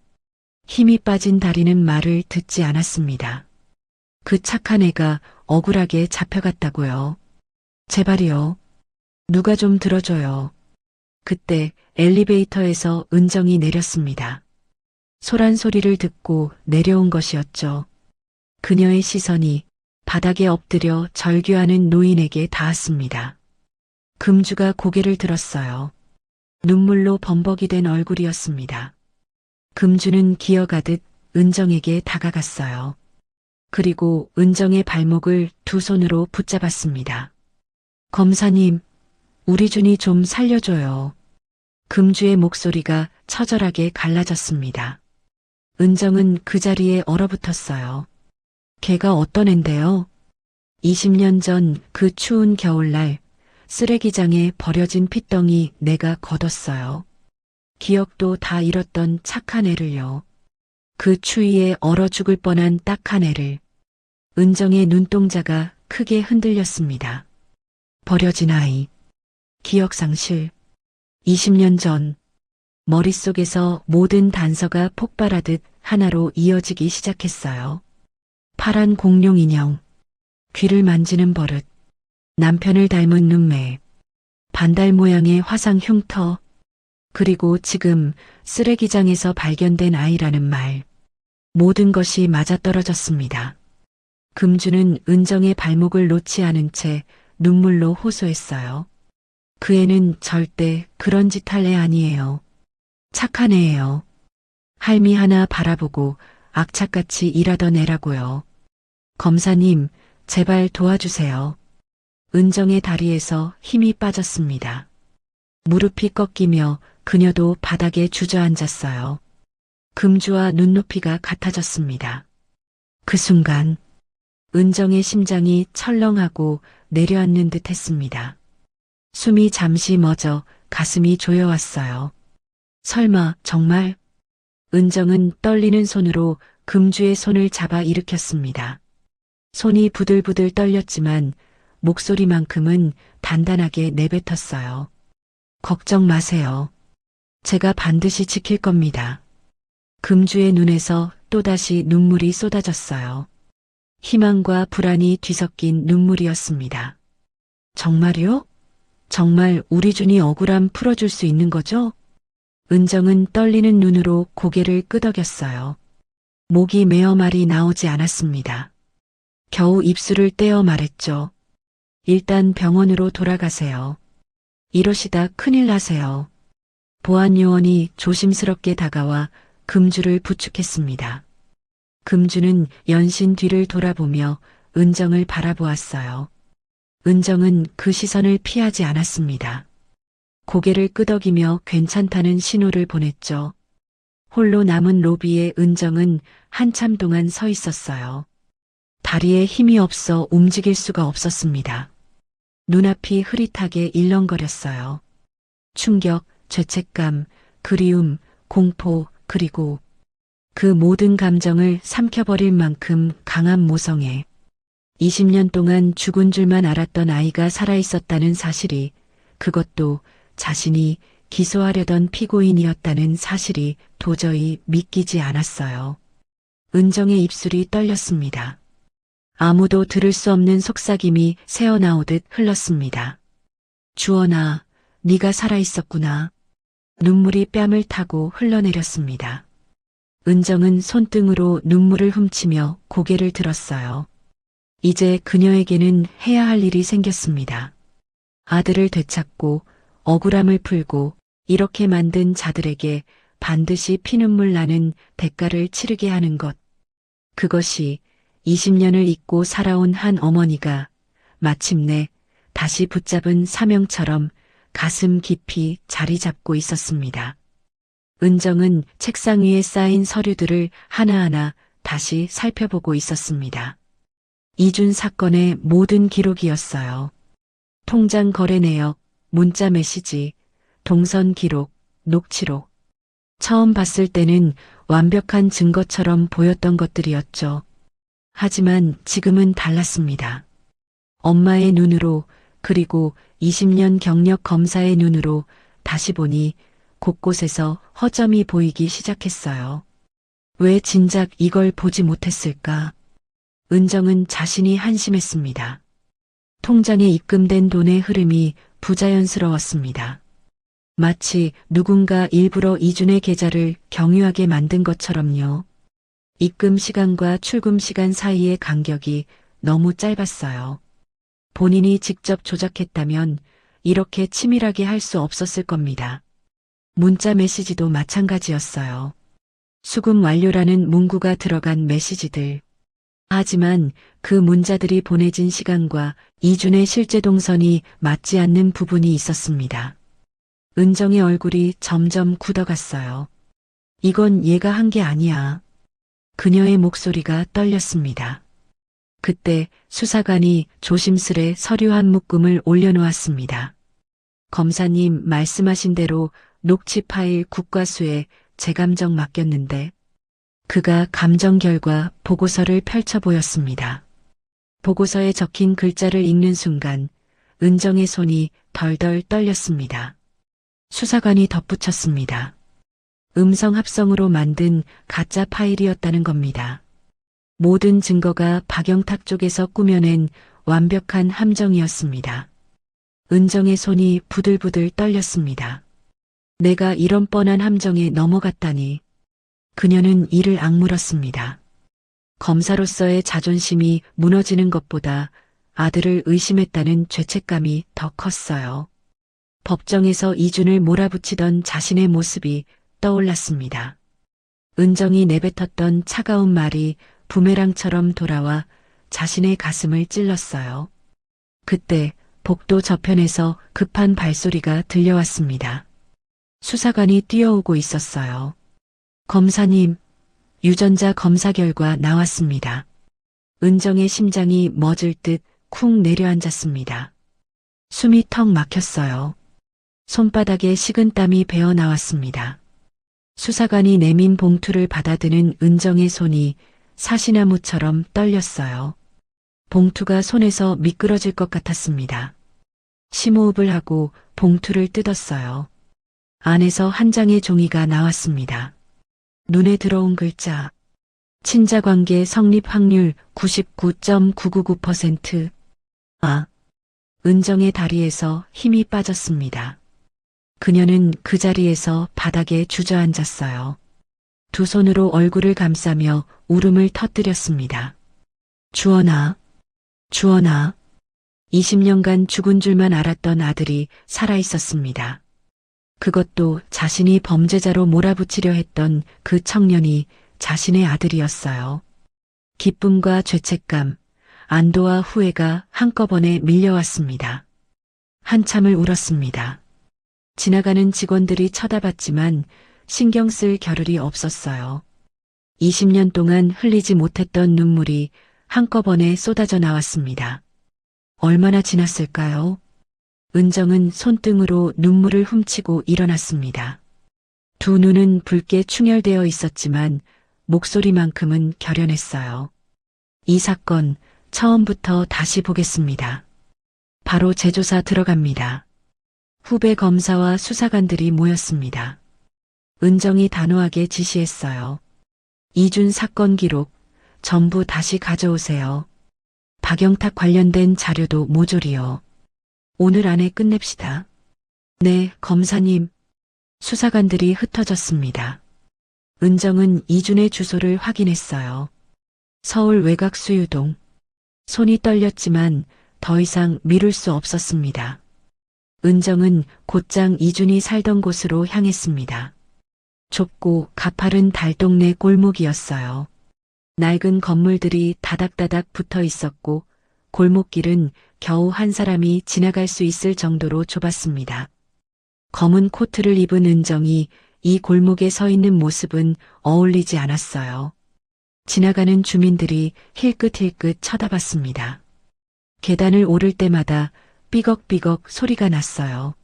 힘이 빠진 다리는 말을 듣지 않았습니다. 그 착한 애가 억울하게 잡혀갔다고요. 제발이요. 누가 좀 들어줘요. 그때 엘리베이터에서 은정이 내렸습니다. 소란 소리를 듣고 내려온 것이었죠. 그녀의 시선이 바닥에 엎드려 절규하는 노인에게 닿았습니다. 금주가 고개를 들었어요. 눈물로 범벅이 된 얼굴이었습니다. 금주는 기어가듯 은정에게 다가갔어요. 그리고 은정의 발목을 두 손으로 붙잡았습니다. 검사님, 우리 준이 좀 살려줘요. 금주의 목소리가 처절하게 갈라졌습니다. 은정은 그 자리에 얼어붙었어요. 걔가 어떤 앤데요? 20년 전 그 추운 겨울날 쓰레기장에 버려진 핏덩이 내가 걷었어요. 기억도 다 잃었던 착한 애를요. 그 추위에 얼어 죽을 뻔한 딱한 애를. 은정의 눈동자가 크게 흔들렸습니다. 버려진 아이. 기억상실. 20년 전. 머릿속에서 모든 단서가 폭발하듯 하나로 이어지기 시작했어요. 파란 공룡 인형. 귀를 만지는 버릇. 남편을 닮은 눈매. 반달 모양의 화상 흉터. 그리고 지금 쓰레기장에서 발견된 아이라는 말. 모든 것이 맞아떨어졌습니다. 금주는 은정의 발목을 놓지 않은 채 눈물로 호소했어요. 그 애는 절대 그런 짓 할 애 아니에요. 착한 애예요. 할미 하나 바라보고 악착같이 일하던 애라고요. 검사님, 제발 도와주세요. 은정의 다리에서 힘이 빠졌습니다. 무릎이 꺾이며 그녀도 바닥에 주저앉았어요. 금주와 눈높이가 같아졌습니다. 그 순간 은정의 심장이 철렁하고 내려앉는 듯 했습니다. 숨이 잠시 멎어 가슴이 조여왔어요. 설마 정말? 은정은 떨리는 손으로 금주의 손을 잡아 일으켰습니다. 손이 부들부들 떨렸지만 목소리만큼은 단단하게 내뱉었어요. 걱정 마세요. 제가 반드시 지킬 겁니다. 금주의 눈에서 또다시 눈물이 쏟아졌어요. 희망과 불안이 뒤섞인 눈물이었습니다. 정말요? 정말 우리 준이 억울함 풀어줄 수 있는 거죠? 은정은 떨리는 눈으로 고개를 끄덕였어요. 목이 메어 말이 나오지 않았습니다. 겨우 입술을 떼어 말했죠. 일단 병원으로 돌아가세요. 이러시다 큰일 나세요. 보안 요원이 조심스럽게 다가와 금주를 부축했습니다. 금주는 연신 뒤를 돌아보며 은정을 바라보았어요. 은정은 그 시선을 피하지 않았습니다. 고개를 끄덕이며 괜찮다는 신호를 보냈죠. 홀로 남은 로비에 은정은 한참 동안 서 있었어요. 다리에 힘이 없어 움직일 수가 없었습니다. 눈앞이 흐릿하게 일렁거렸어요. 충격, 죄책감, 그리움, 공포, 그리고 그 모든 감정을 삼켜버릴 만큼 강한 모성애. 20년 동안 죽은 줄만 알았던 아이가 살아있었다는 사실이, 그것도 자신이 기소하려던 피고인이었다는 사실이 도저히 믿기지 않았어요. 은정의 입술이 떨렸습니다. 아무도 들을 수 없는 속삭임이 새어나오듯 흘렀습니다. 주원아, 네가 살아있었구나. 눈물이 뺨을 타고 흘러내렸습니다. 은정은 손등으로 눈물을 훔치며 고개를 들었어요. 이제 그녀에게는 해야 할 일이 생겼습니다. 아들을 되찾고 억울함을 풀고 이렇게 만든 자들에게 반드시 피눈물 나는 대가를 치르게 하는 것. 그것이 20년을 잊고 살아온 한 어머니가 마침내 다시 붙잡은 사명처럼 가슴 깊이 자리 잡고 있었습니다. 은정은 책상 위에 쌓인 서류들을 하나하나 다시 살펴보고 있었습니다. 이준 사건의 모든 기록이었어요. 통장 거래 내역, 문자 메시지, 동선 기록, 녹취록. 처음 봤을 때는 완벽한 증거처럼 보였던 것들이었죠. 하지만 지금은 달랐습니다. 엄마의 눈으로, 그리고 20년 경력 검사의 눈으로 다시 보니 곳곳에서 허점이 보이기 시작했어요. 왜 진작 이걸 보지 못했을까? 은정은 자신이 한심했습니다. 통장에 입금된 돈의 흐름이 부자연스러웠습니다. 마치 누군가 일부러 이준의 계좌를 경유하게 만든 것처럼요. 입금 시간과 출금 시간 사이의 간격이 너무 짧았어요. 본인이 직접 조작했다면 이렇게 치밀하게 할 수 없었을 겁니다. 문자 메시지도 마찬가지였어요. 수금 완료라는 문구가 들어간 메시지들. 하지만 그 문자들이 보내진 시간과 이준의 실제 동선이 맞지 않는 부분이 있었습니다. 은정의 얼굴이 점점 굳어갔어요. 이건 얘가 한 게 아니야. 그녀의 목소리가 떨렸습니다. 그때 수사관이 조심스레 서류 한 묶음을 올려놓았습니다. 검사님 말씀하신 대로 녹취 파일 국과수에 제 감정 맡겼는데 그가 감정 결과 보고서를 펼쳐 보였습니다. 보고서에 적힌 글자를 읽는 순간 은정의 손이 덜덜 떨렸습니다. 수사관이 덧붙였습니다. 음성 합성으로 만든 가짜 파일이었다는 겁니다. 모든 증거가 박영탁 쪽에서 꾸며낸 완벽한 함정이었습니다. 은정의 손이 부들부들 떨렸습니다. 내가 이런 뻔한 함정에 넘어갔다니. 그녀는 이를 악물었습니다. 검사로서의 자존심이 무너지는 것보다 아들을 의심했다는 죄책감이 더 컸어요. 법정에서 이준을 몰아붙이던 자신의 모습이 떠올랐습니다. 은정이 내뱉었던 차가운 말이 부메랑처럼 돌아와 자신의 가슴을 찔렀어요. 그때 복도 저편에서 급한 발소리가 들려왔습니다. 수사관이 뛰어오고 있었어요. 검사님, 유전자 검사 결과 나왔습니다. 은정의 심장이 멎을 듯 쿵 내려앉았습니다. 숨이 턱 막혔어요. 손바닥에 식은땀이 배어 나왔습니다. 수사관이 내민 봉투를 받아드는 은정의 손이 사시나무처럼 떨렸어요. 봉투가 손에서 미끄러질 것 같았습니다. 심호흡을 하고 봉투를 뜯었어요. 안에서 한 장의 종이가 나왔습니다. 눈에 들어온 글자. 친자관계 성립 확률 99.999%. 아. 은정의 다리에서 힘이 빠졌습니다. 그녀는 그 자리에서 바닥에 주저앉았어요. 두 손으로 얼굴을 감싸며 울음을 터뜨렸습니다. 주원아, 주원아. 20년간 죽은 줄만 알았던 아들이 살아있었습니다. 그것도 자신이 범죄자로 몰아붙이려 했던 그 청년이 자신의 아들이었어요. 기쁨과 죄책감, 안도와 후회가 한꺼번에 밀려왔습니다. 한참을 울었습니다. 지나가는 직원들이 쳐다봤지만 신경 쓸 겨를이 없었어요. 20년 동안 흘리지 못했던 눈물이 한꺼번에 쏟아져 나왔습니다. 얼마나 지났을까요? 은정은 손등으로 눈물을 훔치고 일어났습니다. 두 눈은 붉게 충혈되어 있었지만 목소리만큼은 결연했어요. 이 사건 처음부터 다시 보겠습니다. 바로 재조사 들어갑니다. 후배 검사와 수사관들이 모였습니다. 은정이 단호하게 지시했어요. 이준 사건 기록 전부 다시 가져오세요. 박영탁 관련된 자료도 모조리요. 오늘 안에 끝냅시다. 네, 검사님. 수사관들이 흩어졌습니다. 은정은 이준의 주소를 확인했어요. 서울 외곽수유동. 손이 떨렸지만 더 이상 미룰 수 없었습니다. 은정은 곧장 이준이 살던 곳으로 향했습니다. 좁고 가파른 달동네 골목이었어요. 낡은 건물들이 다닥다닥 붙어 있었고 골목길은 겨우 한 사람이 지나갈 수 있을 정도로 좁았습니다. 검은 코트를 입은 은정이 이 골목에 서 있는 모습은 어울리지 않았어요. 지나가는 주민들이 힐끗힐끗 쳐다봤습니다. 계단을 오를 때마다 삐걱삐걱 소리가 났어요.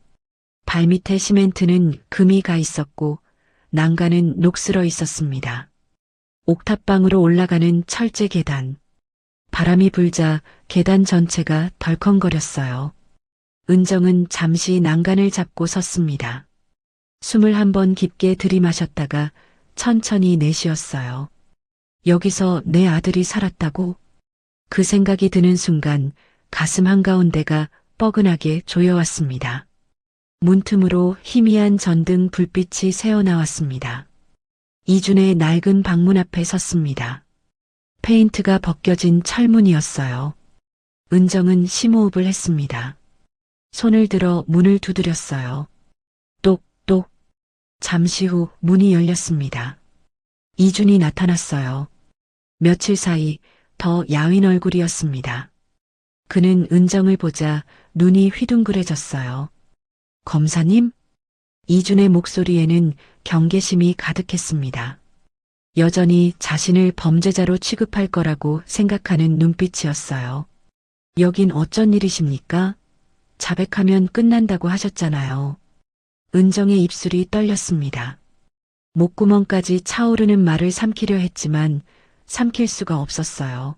발밑에 시멘트는 금이 가 있었고 난간은 녹슬어 있었습니다. 옥탑방으로 올라가는 철제 계단. 바람이 불자 계단 전체가 덜컹거렸어요. 은정은 잠시 난간을 잡고 섰습니다. 숨을 한번 깊게 들이마셨다가 천천히 내쉬었어요. 여기서 내 아들이 살았다고? 그 생각이 드는 순간 가슴 한가운데가 뻐근하게 조여왔습니다. 문틈으로 희미한 전등 불빛이 새어나왔습니다. 이준의 낡은 방문 앞에 섰습니다. 페인트가 벗겨진 철문이었어요. 은정은 심호흡을 했습니다. 손을 들어 문을 두드렸어요. 똑똑. 잠시 후 문이 열렸습니다. 이준이 나타났어요. 며칠 사이 더 야윈 얼굴이었습니다. 그는 은정을 보자 눈이 휘둥그레졌어요. 검사님? 이준의 목소리에는 경계심이 가득했습니다. 여전히 자신을 범죄자로 취급할 거라고 생각하는 눈빛이었어요. 여긴 어쩐 일이십니까? 자백하면 끝난다고 하셨잖아요. 은정의 입술이 떨렸습니다. 목구멍까지 차오르는 말을 삼키려 했지만 삼킬 수가 없었어요.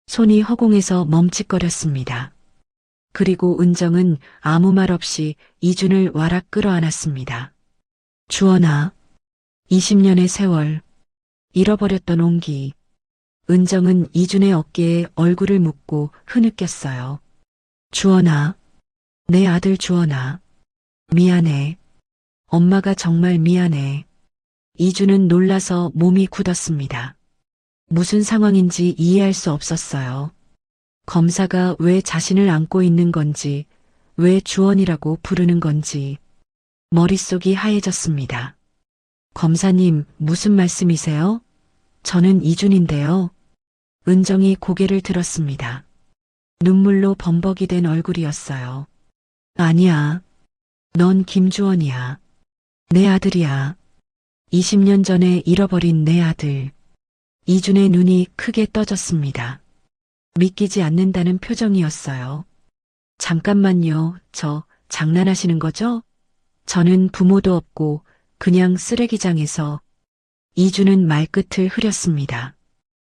손이 허공에서 멈칫거렸습니다. 그리고 은정은 아무 말 없이 이준을 와락 끌어안았습니다. 주원아, 20년의 세월, 잃어버렸던 온기. 은정은 이준의 어깨에 얼굴을 묻고 흐느꼈어요. 주원아, 내 아들 주원아, 미안해. 엄마가 정말 미안해. 이준은 놀라서 몸이 굳었습니다. 무슨 상황인지 이해할 수 없었어요. 검사가 왜 자신을 안고 있는 건지, 왜 주원이라고 부르는 건지. 머릿속이 하얘졌습니다. 검사님, 무슨 말씀이세요? 저는 이준인데요. 은정이 고개를 들었습니다. 눈물로 범벅이 된 얼굴이었어요. 아니야. 넌 김주원이야. 내 아들이야. 20년 전에 잃어버린 내 아들. 이준의 눈이 크게 떠졌습니다. 믿기지 않는다는 표정이었어요. 잠깐만요. 저 장난하시는 거죠? 저는 부모도 없고 그냥 쓰레기장에서. 이준은 말끝을 흐렸습니다.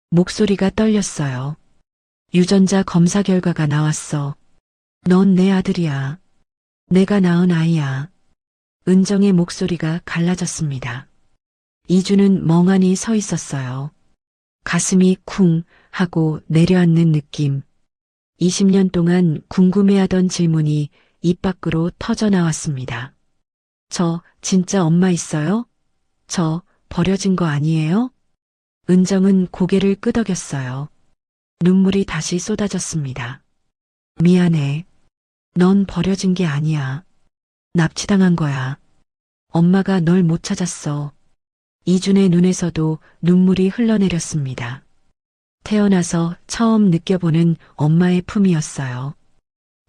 목소리가 떨렸어요. 유전자 검사 결과가 나왔어. 넌 내 아들이야. 내가 낳은 아이야. 은정의 목소리가 갈라졌습니다. 이준은 멍하니 서 있었어요. 가슴이 쿵 하고 내려앉는 느낌. 20년 동안 궁금해하던 질문이 입 밖으로 터져 나왔습니다. 저 진짜 엄마 있어요? 저 버려진 거 아니에요? 은정은 고개를 끄덕였어요. 눈물이 다시 쏟아졌습니다. 미안해. 넌 버려진 게 아니야. 납치당한 거야. 엄마가 널 못 찾았어. 이준의 눈에서도 눈물이 흘러내렸습니다. 태어나서 처음 느껴보는 엄마의 품이었어요.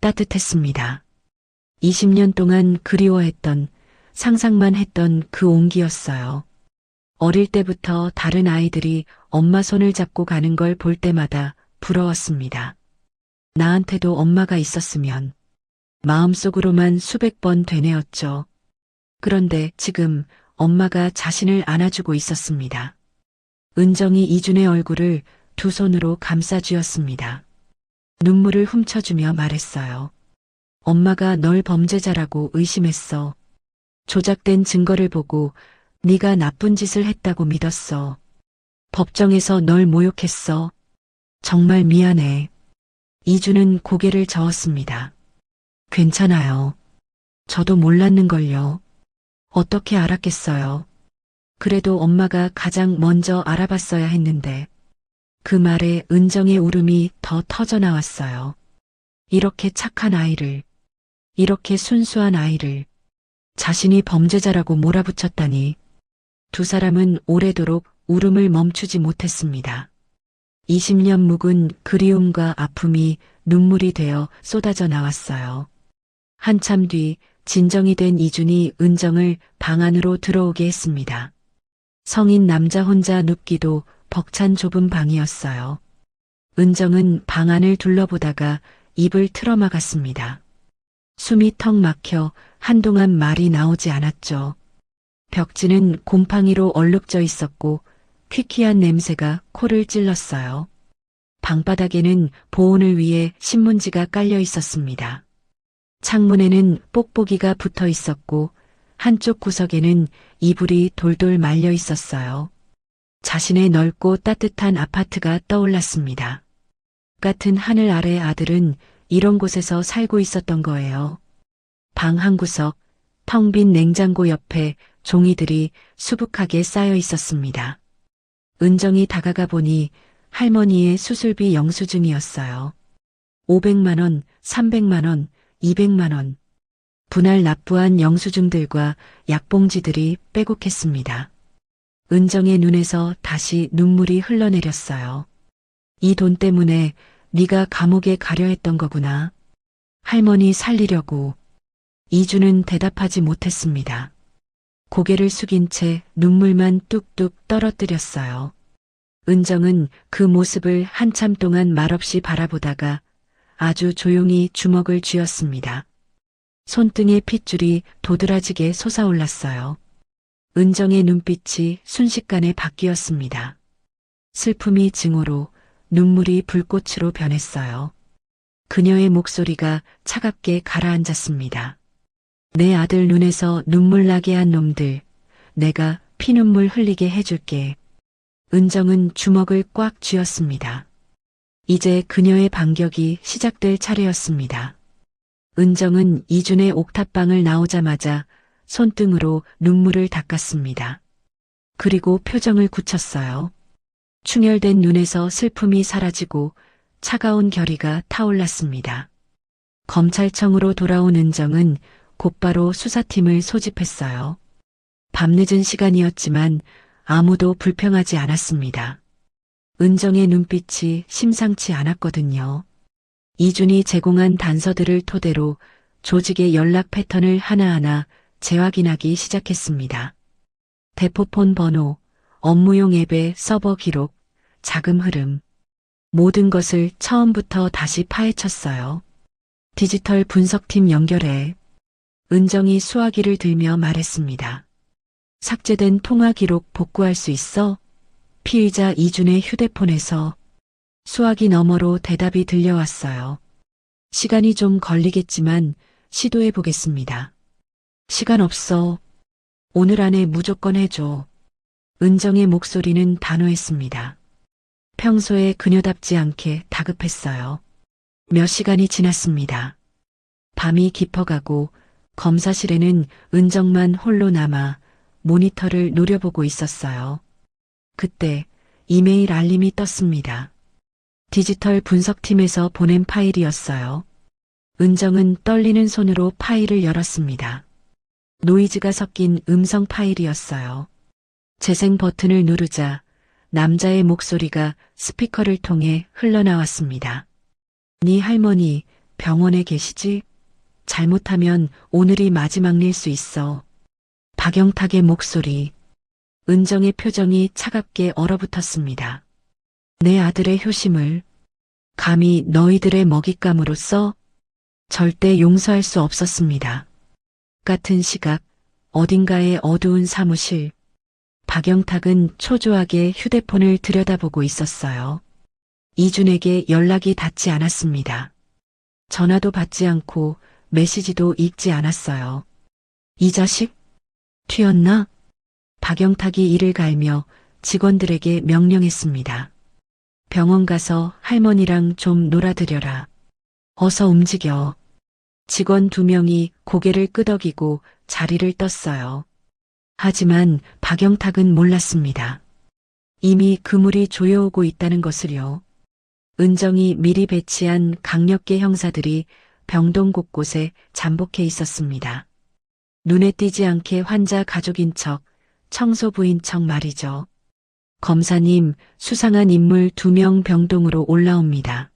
따뜻했습니다. 20년 동안 그리워했던, 상상만 했던 그 온기였어요. 어릴 때부터 다른 아이들이 엄마 손을 잡고 가는 걸 볼 때마다 부러웠습니다. 나한테도 엄마가 있었으면 마음속으로만 수백 번 되뇌었죠. 그런데 지금 엄마가 자신을 안아주고 있었습니다. 은정이 이준의 얼굴을 두 손으로 감싸 쥐었습니다. 눈물을 훔쳐주며 말했어요. 엄마가 널 범죄자라고 의심했어. 조작된 증거를 보고 네가 나쁜 짓을 했다고 믿었어. 법정에서 널 모욕했어. 정말 미안해. 이준은 고개를 저었습니다. 괜찮아요. 저도 몰랐는걸요. 어떻게 알았겠어요. 그래도 엄마가 가장 먼저 알아봤어야 했는데. 그 말에 은정의 울음이 더 터져 나왔어요. 이렇게 착한 아이를, 이렇게 순수한 아이를 자신이 범죄자라고 몰아붙였다니. 두 사람은 오래도록 울음을 멈추지 못했습니다. 20년 묵은 그리움과 아픔이 눈물이 되어 쏟아져 나왔어요. 한참 뒤 진정이 된 이준이 은정을 방 안으로 들어오게 했습니다. 성인 남자 혼자 눕기도 벅찬 좁은 방이었어요. 은정은 방 안을 둘러보다가 입을 틀어막았습니다. 숨이 턱 막혀 한동안 말이 나오지 않았죠. 벽지는 곰팡이로 얼룩져 있었고 퀴퀴한 냄새가 코를 찔렀어요. 방바닥에는 보온을 위해 신문지가 깔려 있었습니다. 창문에는 뽁뽁이가 붙어 있었고 한쪽 구석에는 이불이 돌돌 말려 있었어요. 자신의 넓고 따뜻한 아파트가 떠올랐습니다. 같은 하늘 아래 아들은 이런 곳에서 살고 있었던 거예요. 방 한 구석, 텅 빈 냉장고 옆에 종이들이 수북하게 쌓여 있었습니다. 은정이 다가가 보니 할머니의 수술비 영수증이었어요. 500만 원, 300만 원, 200만 원. 분할 납부한 영수증들과 약봉지들이 빼곡했습니다. 은정의 눈에서 다시 눈물이 흘러내렸어요. 이 돈 때문에 네가 감옥에 가려 했던 거구나. 할머니 살리려고. 이주는 대답하지 못했습니다. 고개를 숙인 채 눈물만 뚝뚝 떨어뜨렸어요. 은정은 그 모습을 한참 동안 말없이 바라보다가 아주 조용히 주먹을 쥐었습니다. 손등의 핏줄이 도드라지게 솟아올랐어요. 은정의 눈빛이 순식간에 바뀌었습니다. 슬픔이 증오로, 눈물이 불꽃으로 변했어요. 그녀의 목소리가 차갑게 가라앉았습니다. 내 아들 눈에서 눈물 나게 한 놈들, 내가 피눈물 흘리게 해줄게. 은정은 주먹을 꽉 쥐었습니다. 이제 그녀의 반격이 시작될 차례였습니다. 은정은 이준의 옥탑방을 나오자마자 손등으로 눈물을 닦았습니다. 그리고 표정을 굳혔어요. 충혈된 눈에서 슬픔이 사라지고 차가운 결의가 타올랐습니다. 검찰청으로 돌아온 은정은 곧바로 수사팀을 소집했어요. 밤늦은 시간이었지만 아무도 불평하지 않았습니다. 은정의 눈빛이 심상치 않았거든요. 이준이 제공한 단서들을 토대로 조직의 연락 패턴을 하나하나 재확인하기 시작했습니다. 대포폰 번호, 업무용 앱의 서버 기록, 자금 흐름. 모든 것을 처음부터 다시 파헤쳤어요. 디지털 분석팀 연결해. 은정이 수화기를 들며 말했습니다. 삭제된 통화 기록 복구할 수 있어? 피의자 이준의 휴대폰에서 수화기 너머로 대답이 들려왔어요. 시간이 좀 걸리겠지만 시도해 보겠습니다. 시간 없어. 오늘 안에 무조건 해줘. 은정의 목소리는 단호했습니다. 평소에 그녀답지 않게 다급했어요. 몇 시간이 지났습니다. 밤이 깊어가고 검사실에는 은정만 홀로 남아 모니터를 노려보고 있었어요. 그때 이메일 알림이 떴습니다. 디지털 분석팀에서 보낸 파일이었어요. 은정은 떨리는 손으로 파일을 열었습니다. 노이즈가 섞인 음성 파일이었어요. 재생 버튼을 누르자 남자의 목소리가 스피커를 통해 흘러나왔습니다. 네 할머니 병원에 계시지? 잘못하면 오늘이 마지막일 수 있어. 박영탁의 목소리. 은정의 표정이 차갑게 얼어붙었습니다. 내 아들의 효심을 감히 너희들의 먹잇감으로써 절대 용서할 수 없었습니다. 같은 시각 어딘가의 어두운 사무실. 박영탁은 초조하게 휴대폰을 들여다보고 있었어요. 이준에게 연락이 닿지 않았습니다. 전화도 받지 않고 메시지도 읽지 않았어요. 이 자식? 튀었나? 박영탁이 이를 갈며 직원들에게 명령했습니다. 병원 가서 할머니랑 좀 놀아드려라. 어서 움직여. 직원 2명이 고개를 끄덕이고 자리를 떴어요. 하지만 박영탁은 몰랐습니다. 이미 그물이 조여오고 있다는 것을요. 은정이 미리 배치한 강력계 형사들이 병동 곳곳에 잠복해 있었습니다. 눈에 띄지 않게 환자 가족인 척, 청소부인 척 말이죠. 검사님, 수상한 인물 2명 병동으로 올라옵니다.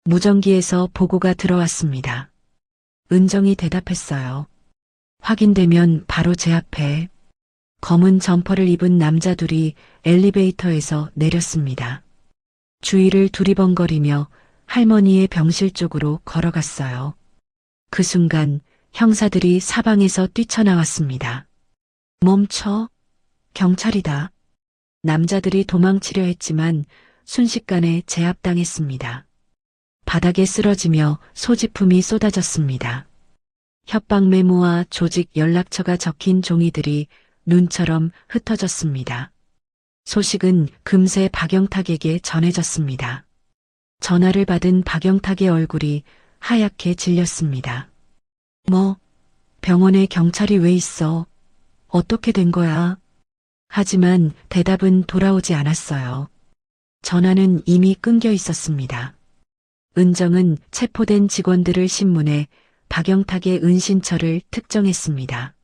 무전기에서 보고가 들어왔습니다. 은정이 대답했어요. 확인되면 바로 제 앞에. 검은 점퍼를 입은 남자 둘이 엘리베이터에서 내렸습니다. 주위를 두리번거리며 할머니의 병실 쪽으로 걸어갔어요. 그 순간 형사들이 사방에서 뛰쳐나왔습니다. 멈춰. 경찰이다. 남자들이 도망치려 했지만 순식간에 제압당했습니다. 바닥에 쓰러지며 소지품이 쏟아졌습니다. 협박 메모와 조직 연락처가 적힌 종이들이 눈처럼 흩어졌습니다. 소식은 금세 박영탁에게 전해졌습니다. 전화를 받은 박영탁의 얼굴이 하얗게 질렸습니다. 뭐, 병원에 경찰이 왜 있어? 어떻게 된 거야? 하지만 대답은 돌아오지 않았어요. 전화는 이미 끊겨 있었습니다. 은정은 체포된 직원들을 신문해 박영탁의 은신처를 특정했습니다.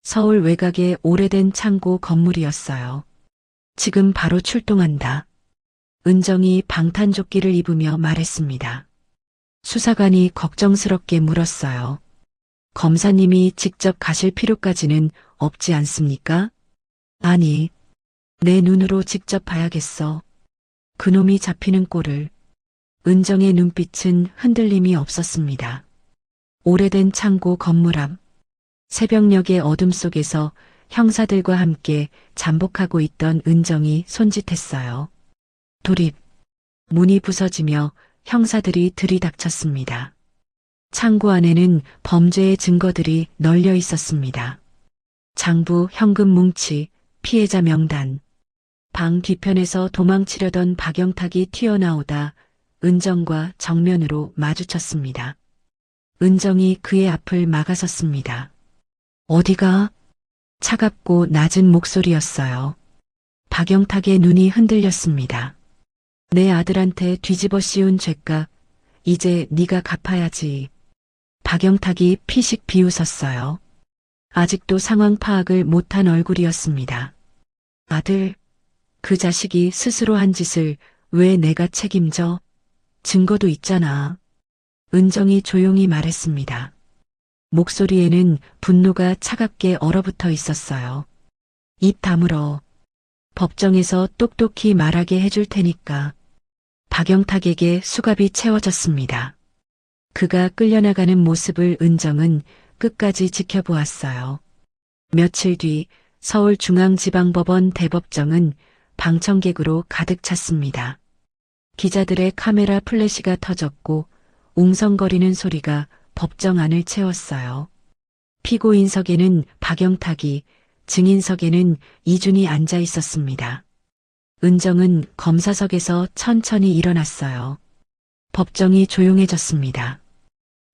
서울 외곽의 오래된 창고 건물이었어요. 지금 바로 출동한다. 은정이 방탄조끼를 입으며 말했습니다. 수사관이 걱정스럽게 물었어요. 검사님이 직접 가실 필요까지는 없지 않습니까? 아니, 내 눈으로 직접 봐야겠어. 그놈이 잡히는 꼴을. 은정의 눈빛은 흔들림이 없었습니다. 오래된 창고 건물 앞, 새벽녘의 어둠 속에서 형사들과 함께 잠복하고 있던 은정이 손짓했어요. 돌입. 문이 부서지며 형사들이 들이닥쳤습니다. 창고 안에는 범죄의 증거들이 널려 있었습니다. 장부 현금 뭉치, 피해자 명단. 방 뒤편에서 도망치려던 박영탁이 튀어나오다 은정과 정면으로 마주쳤습니다. 은정이 그의 앞을 막아섰습니다. 어디가? 차갑고 낮은 목소리였어요. 박영탁의 눈이 흔들렸습니다. 내 아들한테 뒤집어 씌운 죄값, 이제 네가 갚아야지. 박영탁이 피식 비웃었어요. 아직도 상황 파악을 못한 얼굴이었습니다. 아들, 그 자식이 스스로 한 짓을 왜 내가 책임져? 증거도 있잖아. 은정이 조용히 말했습니다. 목소리에는 분노가 차갑게 얼어붙어 있었어요. 입 다물어. 법정에서 똑똑히 말하게 해줄 테니까. 박영탁에게 수갑이 채워졌습니다. 그가 끌려나가는 모습을 은정은 끝까지 지켜보았어요. 며칠 뒤 서울중앙지방법원 대법정은 방청객으로 가득 찼습니다. 기자들의 카메라 플래시가 터졌고 웅성거리는 소리가 법정 안을 채웠어요. 피고인석에는 박영탁이, 증인석에는 이준이 앉아 있었습니다. 은정은 검사석에서 천천히 일어났어요. 법정이 조용해졌습니다.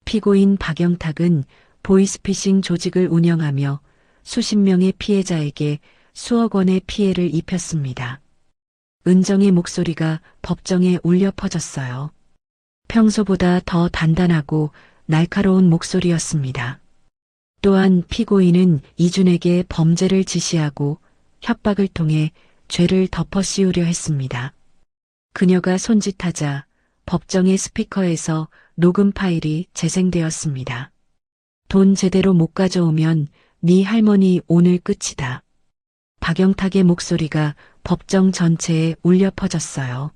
피고인 박영탁은 보이스피싱 조직을 운영하며 수십 명의 피해자에게 수억 원의 피해를 입혔습니다. 은정의 목소리가 법정에 울려 퍼졌어요. 평소보다 더 단단하고 날카로운 목소리였습니다. 또한 피고인은 이준에게 범죄를 지시하고 협박을 통해 죄를 덮어 씌우려 했습니다. 그녀가 손짓하자 법정의 스피커에서 녹음 파일이 재생되었습니다. 돈 제대로 못 가져오면 네 할머니 오늘 끝이다. 박영탁의 목소리가 법정 전체에 울려 퍼졌어요.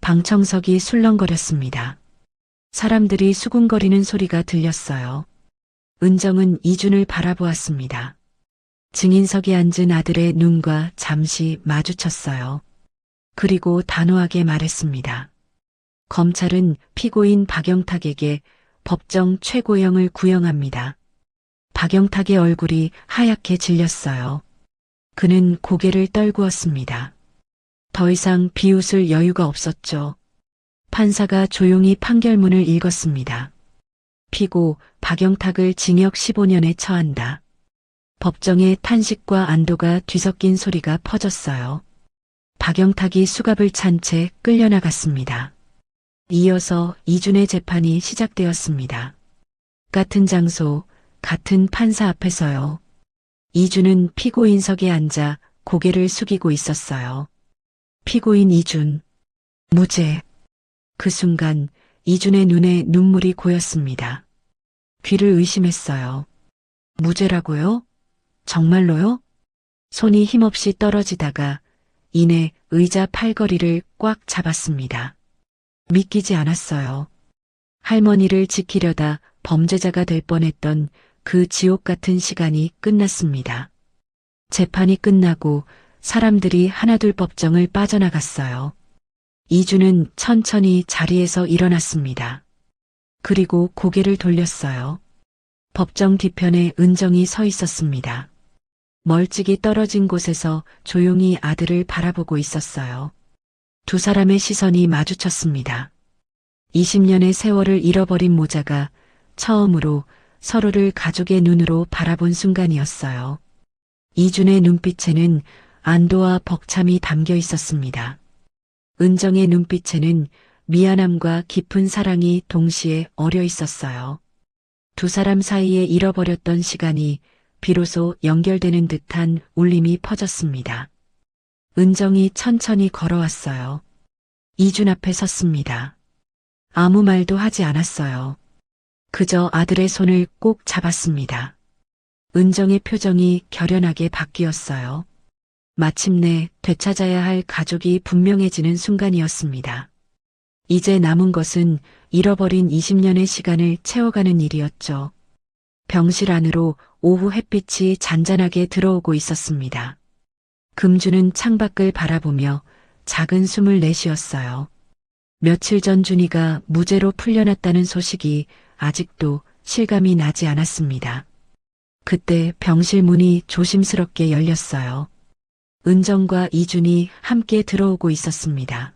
방청석이 술렁거렸습니다. 사람들이 수군거리는 소리가 들렸어요. 은정은 이준을 바라보았습니다. 증인석에 앉은 아들의 눈과 잠시 마주쳤어요. 그리고 단호하게 말했습니다. 검찰은 피고인 박영탁에게 법정 최고형을 구형합니다. 박영탁의 얼굴이 하얗게 질렸어요. 그는 고개를 떨구었습니다. 더 이상 비웃을 여유가 없었죠. 판사가 조용히 판결문을 읽었습니다. 피고 박영탁을 징역 15년에 처한다. 법정에 탄식과 안도가 뒤섞인 소리가 퍼졌어요. 박영탁이 수갑을 찬 채 끌려나갔습니다. 이어서 이준의 재판이 시작되었습니다. 같은 장소, 같은 판사 앞에서요. 이준은 피고인석에 앉아 고개를 숙이고 있었어요. 피고인 이준, 무죄. 그 순간 이준의 눈에 눈물이 고였습니다. 귀를 의심했어요. 무죄라고요? 정말로요? 손이 힘없이 떨어지다가 이내 의자 팔걸이를 꽉 잡았습니다. 믿기지 않았어요. 할머니를 지키려다 범죄자가 될 뻔했던 그 지옥 같은 시간이 끝났습니다. 재판이 끝나고 사람들이 하나둘 법정을 빠져나갔어요. 이준은 천천히 자리에서 일어났습니다. 그리고 고개를 돌렸어요. 법정 뒤편에 은정이 서 있었습니다. 멀찍이 떨어진 곳에서 조용히 아들을 바라보고 있었어요. 두 사람의 시선이 마주쳤습니다. 20년의 세월을 잃어버린 모자가 처음으로 서로를 가족의 눈으로 바라본 순간이었어요. 이준의 눈빛에는 안도와 벅참이 담겨 있었습니다. 은정의 눈빛에는 미안함과 깊은 사랑이 동시에 어려 있었어요. 두 사람 사이에 잃어버렸던 시간이 비로소 연결되는 듯한 울림이 퍼졌습니다. 은정이 천천히 걸어왔어요. 이준 앞에 섰습니다. 아무 말도 하지 않았어요. 그저 아들의 손을 꼭 잡았습니다. 은정의 표정이 결연하게 바뀌었어요. 마침내 되찾아야 할 가족이 분명해지는 순간이었습니다. 이제 남은 것은 잃어버린 20년의 시간을 채워가는 일이었죠. 병실 안으로 오후 햇빛이 잔잔하게 들어오고 있었습니다. 금주는 창밖을 바라보며 작은 숨을 내쉬었어요. 며칠 전 준이가 무죄로 풀려났다는 소식이 아직도 실감이 나지 않았습니다. 그때 병실 문이 조심스럽게 열렸어요. 은정과 이준이 함께 들어오고 있었습니다.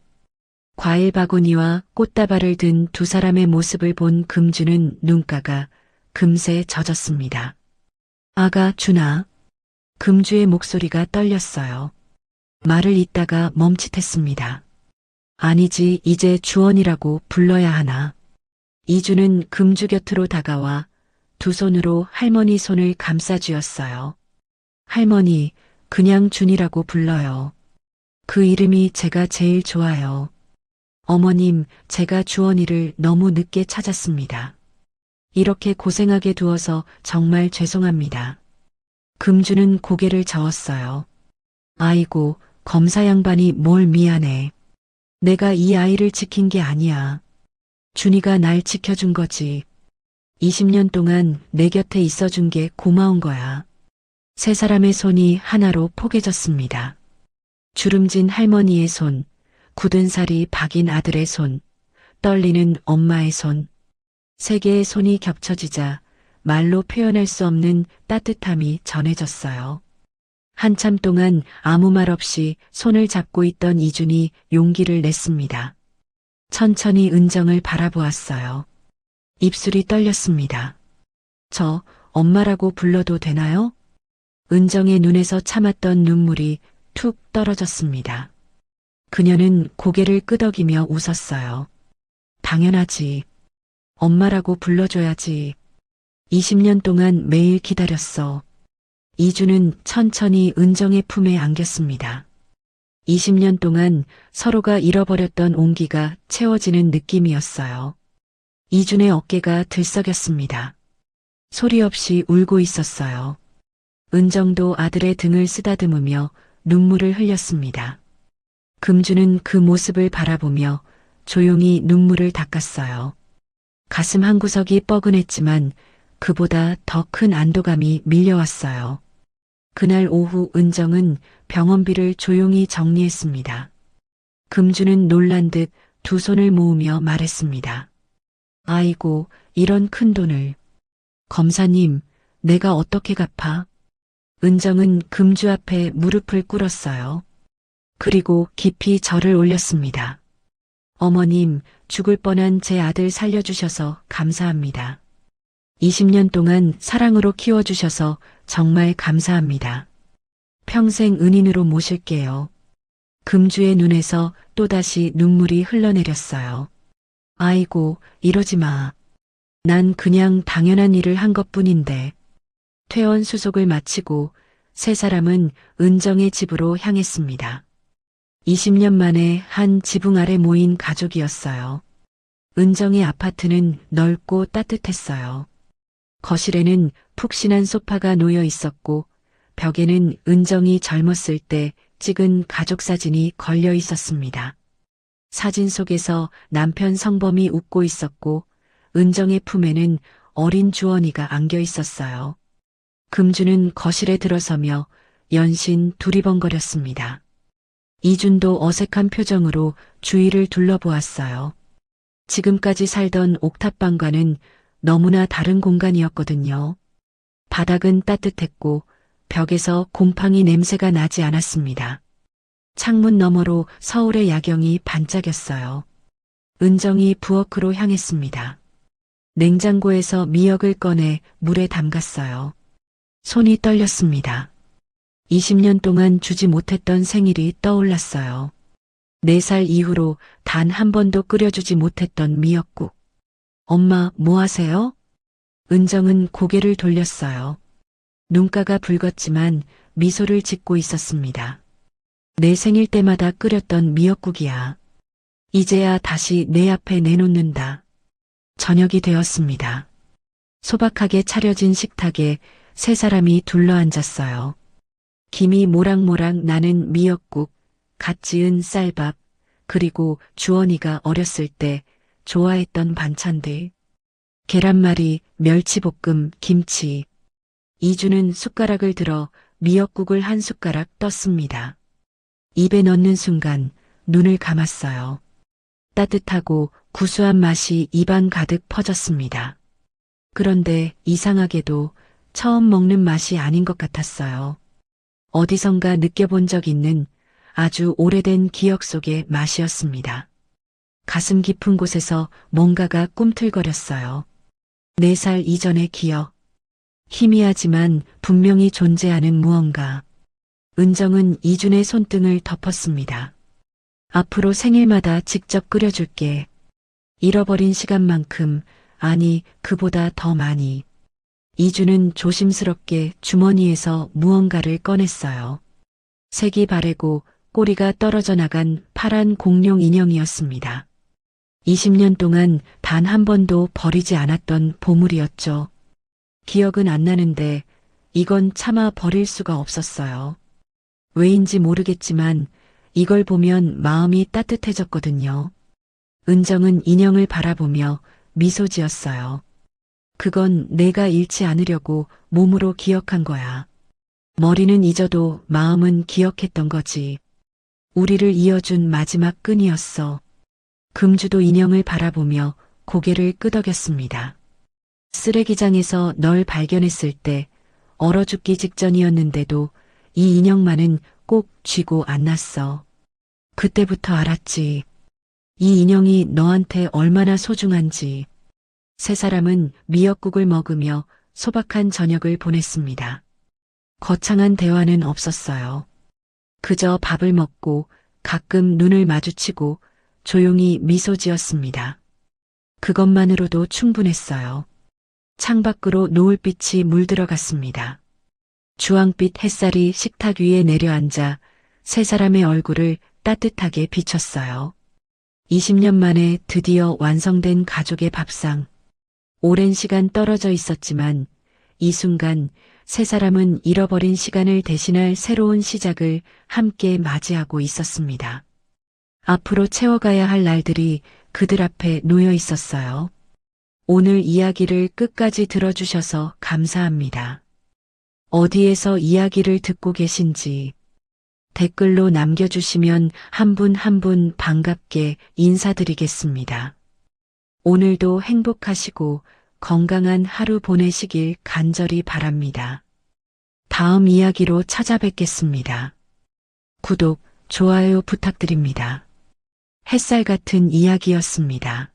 과일 바구니와 꽃다발을 든 두 사람의 모습을 본 금주는 눈가가 금세 젖었습니다. 아가 준아. 금주의 목소리가 떨렸어요. 말을 잇다가 멈칫했습니다. 아니지, 이제 주원이라고 불러야 하나. 이준은 금주 곁으로 다가와 두 손으로 할머니 손을 감싸쥐었어요. 할머니, 그냥 준이라고 불러요. 그 이름이 제가 제일 좋아요. 어머님, 제가 주원이를 너무 늦게 찾았습니다. 이렇게 고생하게 두어서 정말 죄송합니다. 금주는 고개를 저었어요. 아이고, 검사 양반이 뭘 미안해. 내가 이 아이를 지킨 게 아니야. 준이가 날 지켜준 거지. 20년 동안 내 곁에 있어준 게 고마운 거야. 세 사람의 손이 하나로 포개졌습니다. 주름진 할머니의 손, 굳은 살이 박인 아들의 손, 떨리는 엄마의 손. 세 개의 손이 겹쳐지자 말로 표현할 수 없는 따뜻함이 전해졌어요. 한참 동안 아무 말 없이 손을 잡고 있던 이준이 용기를 냈습니다. 천천히 은정을 바라보았어요. 입술이 떨렸습니다. 저 엄마라고 불러도 되나요? 은정의 눈에서 참았던 눈물이 툭 떨어졌습니다. 그녀는 고개를 끄덕이며 웃었어요. 당연하지. 엄마라고 불러줘야지. 20년 동안 매일 기다렸어. 이주는 천천히 은정의 품에 안겼습니다. 20년 동안 서로가 잃어버렸던 온기가 채워지는 느낌이었어요. 이준의 어깨가 들썩였습니다. 소리 없이 울고 있었어요. 은정도 아들의 등을 쓰다듬으며 눈물을 흘렸습니다. 금주는 그 모습을 바라보며 조용히 눈물을 닦았어요. 가슴 한구석이 뻐근했지만 그보다 더 큰 안도감이 밀려왔어요. 그날 오후 은정은 병원비를 조용히 정리했습니다. 금주는 놀란 듯 두 손을 모으며 말했습니다. 아이고, 이런 큰 돈을. 검사님, 내가 어떻게 갚아? 은정은 금주 앞에 무릎을 꿇었어요. 그리고 깊이 절을 올렸습니다. 어머님, 죽을 뻔한 제 아들 살려주셔서 감사합니다. 20년 동안 사랑으로 키워주셔서 정말 감사합니다. 평생 은인으로 모실게요. 금주의 눈에서 또다시 눈물이 흘러내렸어요. 아이고, 이러지 마. 난 그냥 당연한 일을 한 것뿐인데. 퇴원 수속을 마치고 세 사람은 은정의 집으로 향했습니다. 20년 만에 한 지붕 아래 모인 가족이었어요. 은정의 아파트는 넓고 따뜻했어요. 거실에는 푹신한 소파가 놓여 있었고 벽에는 은정이 젊었을 때 찍은 가족 사진이 걸려 있었습니다. 사진 속에서 남편 성범이 웃고 있었고 은정의 품에는 어린 주원이가 안겨 있었어요. 금주는 거실에 들어서며 연신 두리번거렸습니다. 이준도 어색한 표정으로 주위를 둘러보았어요. 지금까지 살던 옥탑방과는 너무나 다른 공간이었거든요. 바닥은 따뜻했고 벽에서 곰팡이 냄새가 나지 않았습니다. 창문 너머로 서울의 야경이 반짝였어요. 은정이 부엌으로 향했습니다. 냉장고에서 미역을 꺼내 물에 담갔어요. 손이 떨렸습니다. 20년 동안 주지 못했던 생일이 떠올랐어요. 4살 이후로 단 한 번도 끓여주지 못했던 미역국. 엄마, 뭐 하세요? 은정은 고개를 돌렸어요. 눈가가 붉었지만 미소를 짓고 있었습니다. 내 생일 때마다 끓였던 미역국이야. 이제야 다시 내 앞에 내놓는다. 저녁이 되었습니다. 소박하게 차려진 식탁에 세 사람이 둘러앉았어요. 김이 모락모락 나는 미역국, 갓 지은 쌀밥, 그리고 주원이가 어렸을 때 좋아했던 반찬들. 계란말이, 멸치볶음, 김치. 이주는 숟가락을 들어 미역국을 한 숟가락 떴습니다. 입에 넣는 순간 눈을 감았어요. 따뜻하고 구수한 맛이 입안 가득 퍼졌습니다. 그런데 이상하게도 처음 먹는 맛이 아닌 것 같았어요. 어디선가 느껴본 적 있는 아주 오래된 기억 속의 맛이었습니다. 가슴 깊은 곳에서 뭔가가 꿈틀거렸어요. 4살 이전의 기억. 희미하지만 분명히 존재하는 무언가. 은정은 이준의 손등을 덮었습니다. 앞으로 생일마다 직접 끓여줄게. 잃어버린 시간만큼, 아니, 그보다 더 많이. 이준은 조심스럽게 주머니에서 무언가를 꺼냈어요. 색이 바래고 꼬리가 떨어져 나간 파란 공룡 인형이었습니다. 20년 동안 단 한 번도 버리지 않았던 보물이었죠. 기억은 안 나는데 이건 차마 버릴 수가 없었어요. 왜인지 모르겠지만 이걸 보면 마음이 따뜻해졌거든요. 은정은 인형을 바라보며 미소 지었어요. 그건 내가 잃지 않으려고 몸으로 기억한 거야. 머리는 잊어도 마음은 기억했던 거지. 우리를 이어준 마지막 끈이었어. 금주도 인형을 바라보며 고개를 끄덕였습니다. 쓰레기장에서 널 발견했을 때 얼어 죽기 직전이었는데도 이 인형만은 꼭 쥐고 안 났어. 그때부터 알았지. 이 인형이 너한테 얼마나 소중한지. 세 사람은 미역국을 먹으며 소박한 저녁을 보냈습니다. 거창한 대화는 없었어요. 그저 밥을 먹고 가끔 눈을 마주치고 조용히 미소 지었습니다. 그것만으로도 충분했어요. 창밖으로 노을빛이 물들어갔습니다. 주황빛 햇살이 식탁 위에 내려앉아 세 사람의 얼굴을 따뜻하게 비췄어요. 20년 만에 드디어 완성된 가족의 밥상. 오랜 시간 떨어져 있었지만 이 순간 세 사람은 잃어버린 시간을 대신할 새로운 시작을 함께 맞이하고 있었습니다. 앞으로 채워가야 할 날들이 그들 앞에 놓여 있었어요. 오늘 이야기를 끝까지 들어주셔서 감사합니다. 어디에서 이야기를 듣고 계신지 댓글로 남겨주시면 한 분 한 분 반갑게 인사드리겠습니다. 오늘도 행복하시고 건강한 하루 보내시길 간절히 바랍니다. 다음 이야기로 찾아뵙겠습니다. 구독, 좋아요 부탁드립니다. 햇살 같은 이야기였습니다.